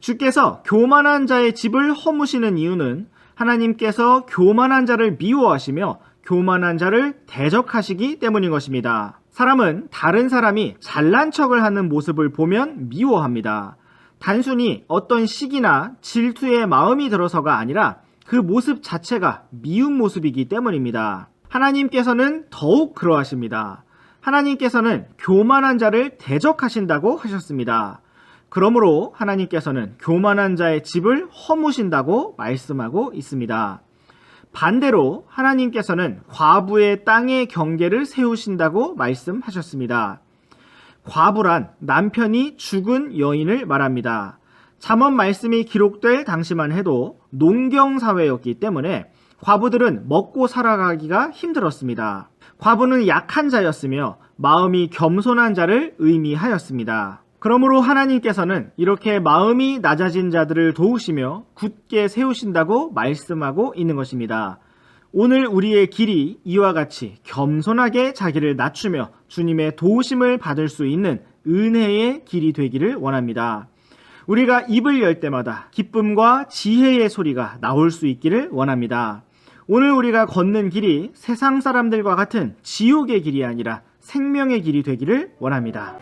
주께서 교만한 자의 집을 허무시는 이유는 하나님께서 교만한 자를 미워하시며 교만한 자를 대적하시기 때문인 것입니다. 사람은 다른 사람이 잘난 척을 하는 모습을 보면 미워합니다. 단순히 어떤 시기나 질투의 마음이 들어서가 아니라 그 모습 자체가 미운 모습이기 때문입니다. 하나님께서는 더욱 그러하십니다. 하나님께서는 교만한 자를 대적하신다고 하셨습니다. 그러므로 하나님께서는 교만한 자의 집을 허무신다고 말씀하고 있습니다. 반대로 하나님께서는 과부의 땅의 경계를 세우신다고 말씀하셨습니다. 과부란 남편이 죽은 여인을 말합니다. 잠언 말씀이 기록될 당시만 해도 농경사회였기 때문에 과부들은 먹고 살아가기가 힘들었습니다. 과부는 약한 자였으며 마음이 겸손한 자를 의미하였습니다. 그러므로 하나님께서는 이렇게 마음이 낮아진 자들을 도우시며 굳게 세우신다고 말씀하고 있는 것입니다. 오늘 우리의 길이 이와 같이 겸손하게 자기를 낮추며 주님의 도우심을 받을 수 있는 은혜의 길이 되기를 원합니다. 우리가 입을 열 때마다 기쁨과 지혜의 소리가 나올 수 있기를 원합니다. 오늘 우리가 걷는 길이 세상 사람들과 같은 지옥의 길이 아니라 생명의 길이 되기를 원합니다.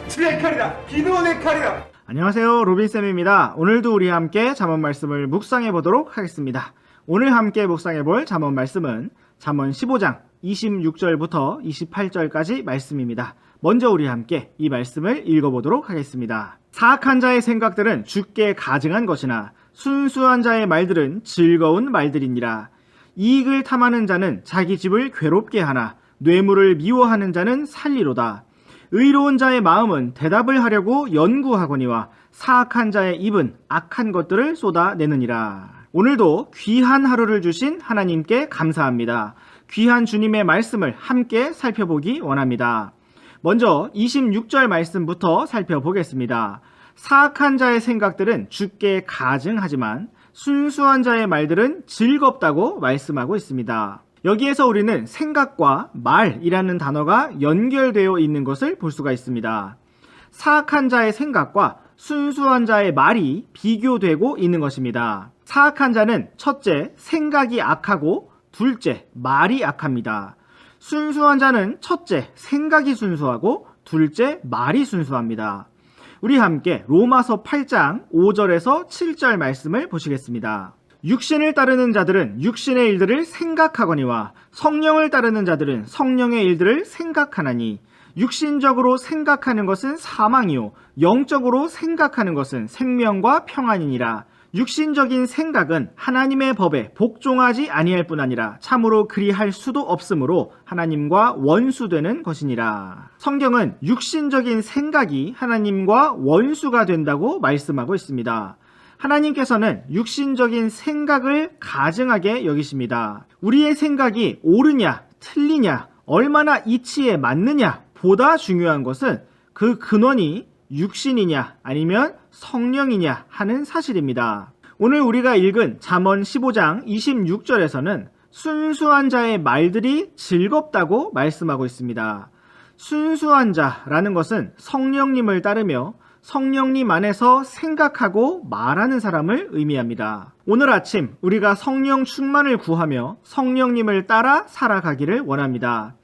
주의 칼이라, 기도원의 칼이라. 안녕하세요, 로빈쌤입니다. 오늘도 우리 함께 잠언 말씀을 묵상해 보도록 하겠습니다. 오늘 함께 묵상해 볼 잠언 말씀은 잠언 15장 26절부터 28절까지 말씀입니다. 먼저 우리 함께 이 말씀을 읽어보도록 하겠습니다. 사악한 자의 생각들은 주께 가증한 것이나 순수한 자의 말들은 즐거운 말들이니라. 이익을 탐하는 자는 자기 집을 괴롭게 하나 뇌물을 미워하는 자는 살리로다. 의로운 자의 마음은 대답을 하려고 연구하거니와 사악한 자의 입은 악한 것들을 쏟아내느니라. 오늘도 귀한 하루를 주신 하나님께 감사합니다. 귀한 주님의 말씀을 함께 살펴보기 원합니다. 먼저 26절 말씀부터 살펴보겠습니다. 사악한 자의 생각들은 주께 가증하지만 순수한 자의 말들은 즐겁다고 말씀하고 있습니다. 여기에서 우리는 생각과 말이라는 단어가 연결되어 있는 것을 볼 수가 있습니다. 사악한 자의 생각과 순수한 자의 말이 비교되고 있는 것입니다. 사악한 자는 첫째, 생각이 악하고 둘째, 말이 악합니다. 순수한 자는 첫째, 생각이 순수하고 둘째, 말이 순수합니다. 우리 함께 로마서 8장 5절에서 7절 말씀을 보시겠습니다. 육신을 따르는 자들은 육신의 일들을 생각하거니와 성령을 따르는 자들은 성령의 일들을 생각하나니 육신적으로 생각하는 것은 사망이요 영적으로 생각하는 것은 생명과 평안이니라. 육신적인 생각은 하나님의 법에 복종하지 아니할 뿐 아니라 참으로 그리할 수도 없으므로 하나님과 원수되는 것이니라. 성경은 육신적인 생각이 하나님과 원수가 된다고 말씀하고 있습니다. 하나님께서는 육신적인 생각을 가증하게 여기십니다. 우리의 생각이 옳으냐 틀리냐 얼마나 이치에 맞느냐 보다 중요한 것은 그 근원이 육신이냐 아니면 성령이냐 하는 사실입니다. 오늘 우리가 읽은 잠언 15장 26절에서는 순수한 자의 말들이 즐겁다고 말씀하고 있습니다. 순수한 자라는 것은 성령님을 따르며 성령님 안에서 생각하고 말하는 사람을 의미합니다. 오늘 아침 우리가 성령 충만을 구하며 성령님을 따라 살아가기를 원합니다.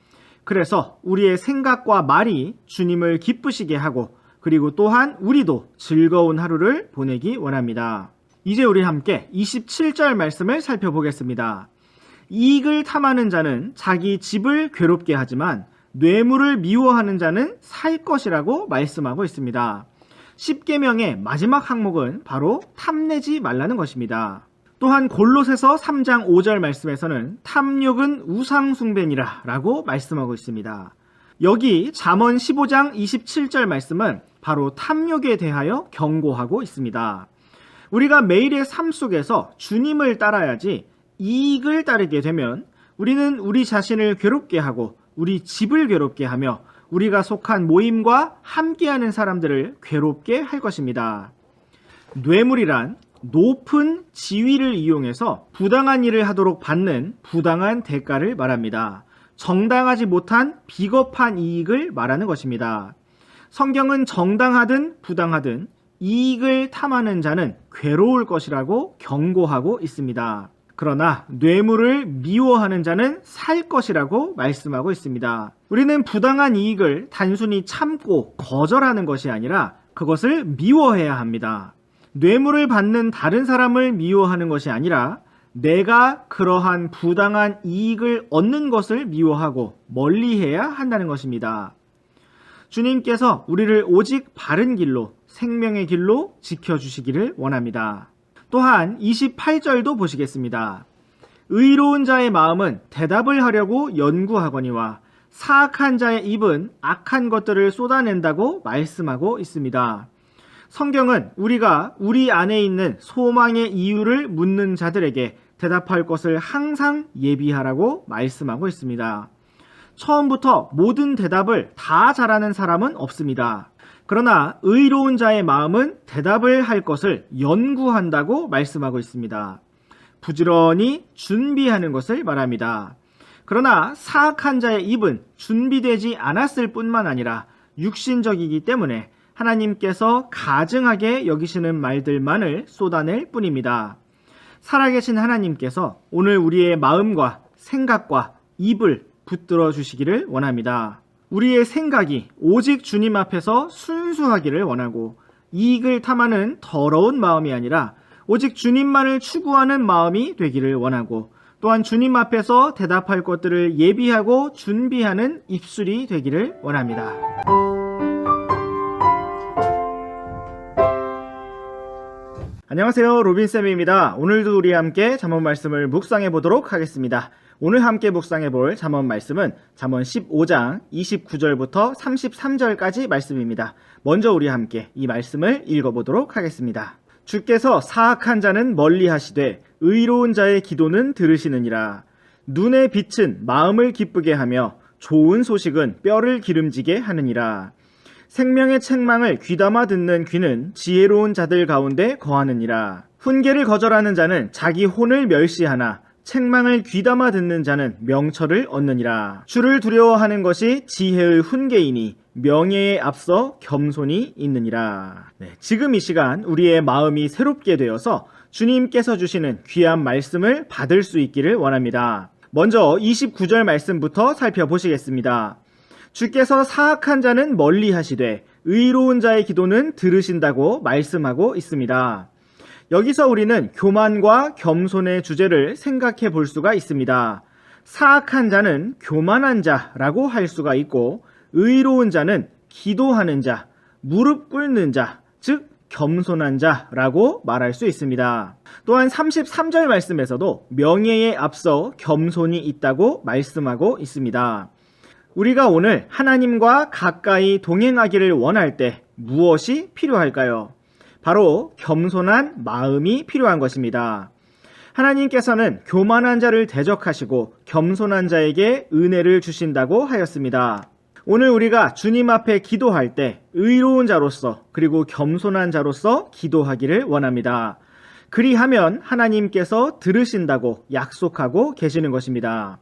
그래서 우리의 생각과 말이 주님을 기쁘시게 하고 그리고 또한 우리도 즐거운 하루를 보내기 원합니다. 이제 우리 함께 27절 말씀을 살펴보겠습니다. 이익을 탐하는 자는 자기 집을 괴롭게 하지만 뇌물을 미워하는 자는 살 것이라고 말씀하고 있습니다. 10계명의 마지막 항목은 바로 탐내지 말라는 것입니다. 또한 골로새서 3장 5절 말씀에서는 탐욕은 우상숭배니라 라고 말씀하고 있습니다. 여기 잠언 15장 27절 말씀은 바로 탐욕에 대하여 경고하고 있습니다. 우리가 매일의 삶 속에서 주님을 따라야지 이익을 따르게 되면 우리는 우리 자신을 괴롭게 하고 우리 집을 괴롭게 하며 우리가 속한 모임과 함께하는 사람들을 괴롭게 할 것입니다. 뇌물이란 높은 지위를 이용해서 부당한 일을 하도록 받는 부당한 대가를 말합니다. 정당하지 못한 비겁한 이익을 말하는 것입니다. 성경은 정당하든 부당하든 이익을 탐하는 자는 괴로울 것이라고 경고하고 있습니다. 그러나 뇌물을 미워하는 자는 살 것이라고 말씀하고 있습니다. 우리는 부당한 이익을 단순히 참고 거절하는 것이 아니라 그것을 미워해야 합니다. 뇌물을 받는 다른 사람을 미워하는 것이 아니라 내가 그러한 부당한 이익을 얻는 것을 미워하고 멀리해야 한다는 것입니다. 주님께서 우리를 오직 바른 길로 생명의 길로 지켜주시기를 원합니다. 또한 28절도 보시겠습니다. 의로운 자의 마음은 대답을 하려고 연구하거니와 사악한 자의 입은 악한 것들을 쏟아낸다고 말씀하고 있습니다. 성경은 우리가 우리 안에 있는 소망의 이유를 묻는 자들에게 대답할 것을 항상 예비하라고 말씀하고 있습니다. 처음부터 모든 대답을 다 잘하는 사람은 없습니다. 그러나 의로운 자의 마음은 대답을 할 것을 연구한다고 말씀하고 있습니다. 부지런히 준비하는 것을 말합니다. 그러나 사악한 자의 입은 준비되지 않았을 뿐만 아니라 육신적이기 때문에 하나님께서 가증하게 여기시는 말들만을 쏟아낼 뿐입니다. 살아계신 하나님께서 오늘 우리의 마음과 생각과 입을 붙들어 주시기를 원합니다. 우리의 생각이 오직 주님 앞에서 순수하기를 원하고 이익을 탐하는 더러운 마음이 아니라 오직 주님만을 추구하는 마음이 되기를 원하고 또한 주님 앞에서 대답할 것들을 예비하고 준비하는 입술이 되기를 원합니다. 안녕하세요, 로빈쌤입니다. 오늘도 우리 함께 잠언 말씀을 묵상해 보도록 하겠습니다. 오늘 함께 묵상해 볼 잠언 말씀은 잠언 15장 29절부터 33절까지 말씀입니다. 먼저 우리 함께 이 말씀을 읽어보도록 하겠습니다. 주께서 사악한 자는 멀리 하시되 의로운 자의 기도는 들으시느니라. 눈의 빛은 마음을 기쁘게 하며 좋은 소식은 뼈를 기름지게 하느니라. 생명의 책망을 귀담아 듣는 귀는 지혜로운 자들 가운데 거하느니라. 훈계를 거절하는 자는 자기 혼을 멸시하나 책망을 귀담아 듣는 자는 명철을 얻느니라. 주를 두려워하는 것이 지혜의 훈계이니 명예에 앞서 겸손이 있느니라. 지금 이 시간 우리의 마음이 새롭게 되어서 주님께서 주시는 귀한 말씀을 받을 수 있기를 원합니다. 먼저 29절 말씀부터 살펴보시겠습니다. 주께서 사악한 자는 멀리 하시되 의로운 자의 기도는 들으신다고 말씀하고 있습니다. 여기서 우리는 교만과 겸손의 주제를 생각해 볼 수가 있습니다. 사악한 자는 교만한 자라고 할 수가 있고 의로운 자는 기도하는 자, 무릎 꿇는 자, 즉 겸손한 자라고 말할 수 있습니다. 또한 33절 말씀에서도 명예에 앞서 겸손이 있다고 말씀하고 있습니다. 우리가 오늘 하나님과 가까이 동행하기를 원할 때 무엇이 필요할까요? 바로 겸손한 마음이 필요한 것입니다. 하나님께서는 교만한 자를 대적하시고 겸손한 자에게 은혜를 주신다고 하였습니다. 오늘 우리가 주님 앞에 기도할 때 의로운 자로서 그리고 겸손한 자로서 기도하기를 원합니다. 그리하면 하나님께서 들으신다고 약속하고 계시는 것입니다.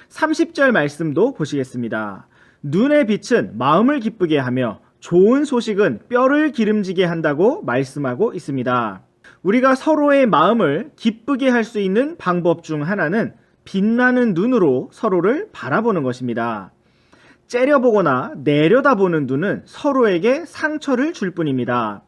30절 말씀도 보시겠습니다. 눈의 빛은 마음을 기쁘게 하며 좋은 소식은 뼈를 기름지게 한다고 말씀하고 있습니다. 우리가 서로의 마음을 기쁘게 할 수 있는 방법 중 하나는 빛나는 눈으로 서로를 바라보는 것입니다. 째려보거나 내려다보는 눈은 서로에게 상처를 줄 뿐입니다.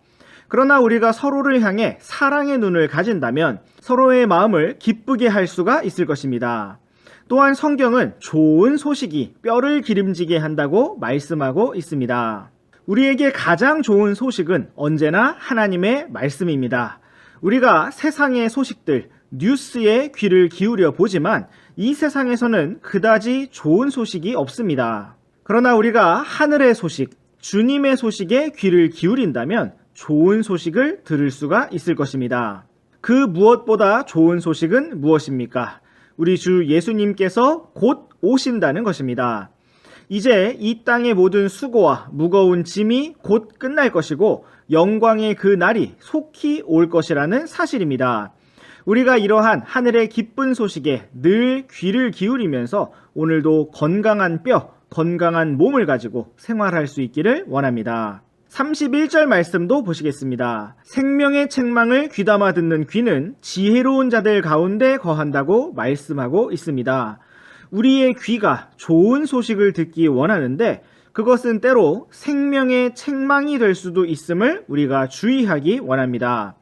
그러나 우리가 서로를 향해 사랑의 눈을 가진다면 서로의 마음을 기쁘게 할 수가 있을 것입니다. 또한 성경은 좋은 소식이 뼈를 기름지게 한다고 말씀하고 있습니다. 우리에게 가장 좋은 소식은 언제나 하나님의 말씀입니다. 우리가 세상의 소식들, 뉴스에 귀를 기울여 보지만 이 세상에서는 그다지 좋은 소식이 없습니다. 그러나 우리가 하늘의 소식, 주님의 소식에 귀를 기울인다면 좋은 소식을 들을 수가 있을 것입니다. 그 무엇보다 좋은 소식은 무엇입니까? 우리 주 예수님께서 곧 오신다는 것입니다. 이제 이 땅의 모든 수고와 무거운 짐이 곧 끝날 것이고 영광의 그 날이 속히 올 것이라는 사실입니다. 우리가 이러한 하늘의 기쁜 소식에 늘 귀를 기울이면서 오늘도 건강한 뼈, 건강한 몸을 가지고 생활할 수 있기를 원합니다. 31절 말씀도 보시겠습니다. 생명의 책망을 귀담아 듣는 귀는 지혜로운 자들 가운데 거한다고 말씀하고 있습니다. 우리의 귀가 좋은 소식을 듣기 원하는데 그것은 때로 생명의 책망이 될 수도 있음을 우리가 주의하기 원합니다.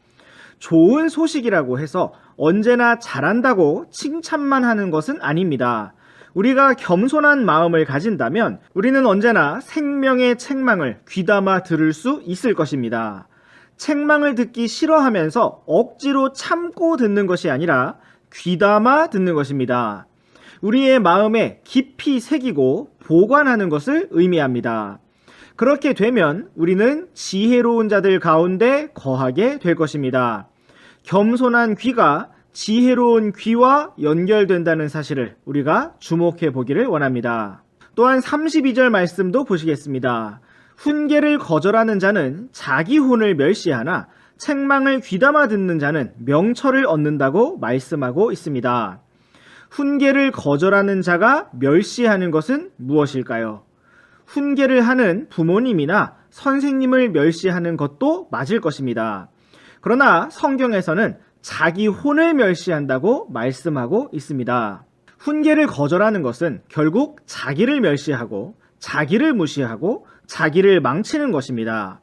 좋은 소식이라고 해서 언제나 잘한다고 칭찬만 하는 것은 아닙니다. 우리가 겸손한 마음을 가진다면 우리는 언제나 생명의 책망을 귀담아 들을 수 있을 것입니다. 책망을 듣기 싫어하면서 억지로 참고 듣는 것이 아니라 귀담아 듣는 것입니다. 우리의 마음에 깊이 새기고 보관하는 것을 의미합니다. 그렇게 되면 우리는 지혜로운 자들 가운데 거하게 될 것입니다. 겸손한 귀가 지혜로운 귀와 연결된다는 사실을 우리가 주목해 보기를 원합니다. 또한 32절 말씀도 보시겠습니다. 훈계를 거절하는 자는 자기 혼을 멸시하나 책망을 귀담아 듣는 자는 명철을 얻는다고 말씀하고 있습니다. 훈계를 거절하는 자가 멸시하는 것은 무엇일까요? 훈계를 하는 부모님이나 선생님을 멸시하는 것도 맞을 것입니다. 그러나 성경에서는 자기 혼을 멸시한다고 말씀하고 있습니다. 훈계를 거절하는 것은 결국 자기를 멸시하고 자기를 무시하고 자기를 망치는 것입니다.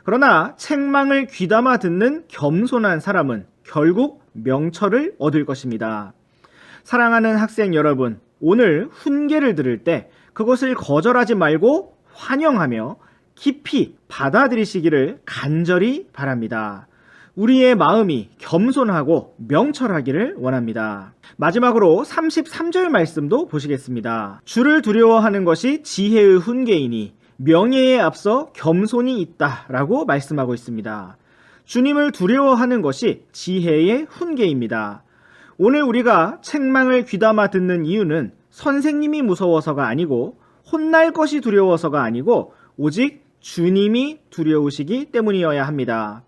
그러나 책망을 귀담아 듣는 겸손한 사람은 결국 명철을 얻을 것입니다. 사랑하는 학생 여러분, 오늘 훈계를 들을 때 그것을 거절하지 말고 환영하며 깊이 받아들이시기를 간절히 바랍니다. 우리의 마음이 겸손하고 명철하기를 원합니다. 마지막으로 33절 말씀도 보시겠습니다. 주를 두려워하는 것이 지혜의 훈계이니 명예에 앞서 겸손이 있다 라고 말씀하고 있습니다. 주님을 두려워하는 것이 지혜의 훈계입니다. 오늘 우리가 책망을 귀담아 듣는 이유는 선생님이 무서워서가 아니고 혼날 것이 두려워서가 아니고 오직 주님이 두려우시기 때문이어야 합니다.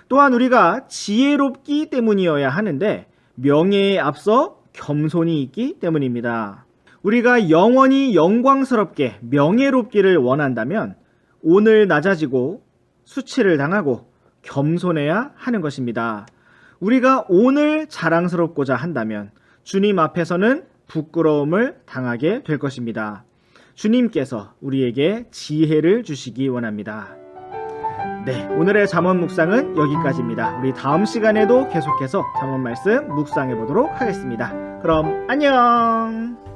또한 우리가 지혜롭기 때문이어야 하는데 명예에 앞서 겸손이 있기 때문입니다. 우리가 영원히 영광스럽게 명예롭기를 원한다면 오늘 낮아지고 수치를 당하고 겸손해야 하는 것입니다. 우리가 오늘 자랑스럽고자 한다면 주님 앞에서는 부끄러움을 당하게 될 것입니다. 주님께서 우리에게 지혜를 주시기 원합니다. 네, 오늘의 잠언 묵상은 여기까지입니다. 우리 다음 시간에도 계속해서 잠언 말씀 묵상해 보도록 하겠습니다. 그럼 안녕!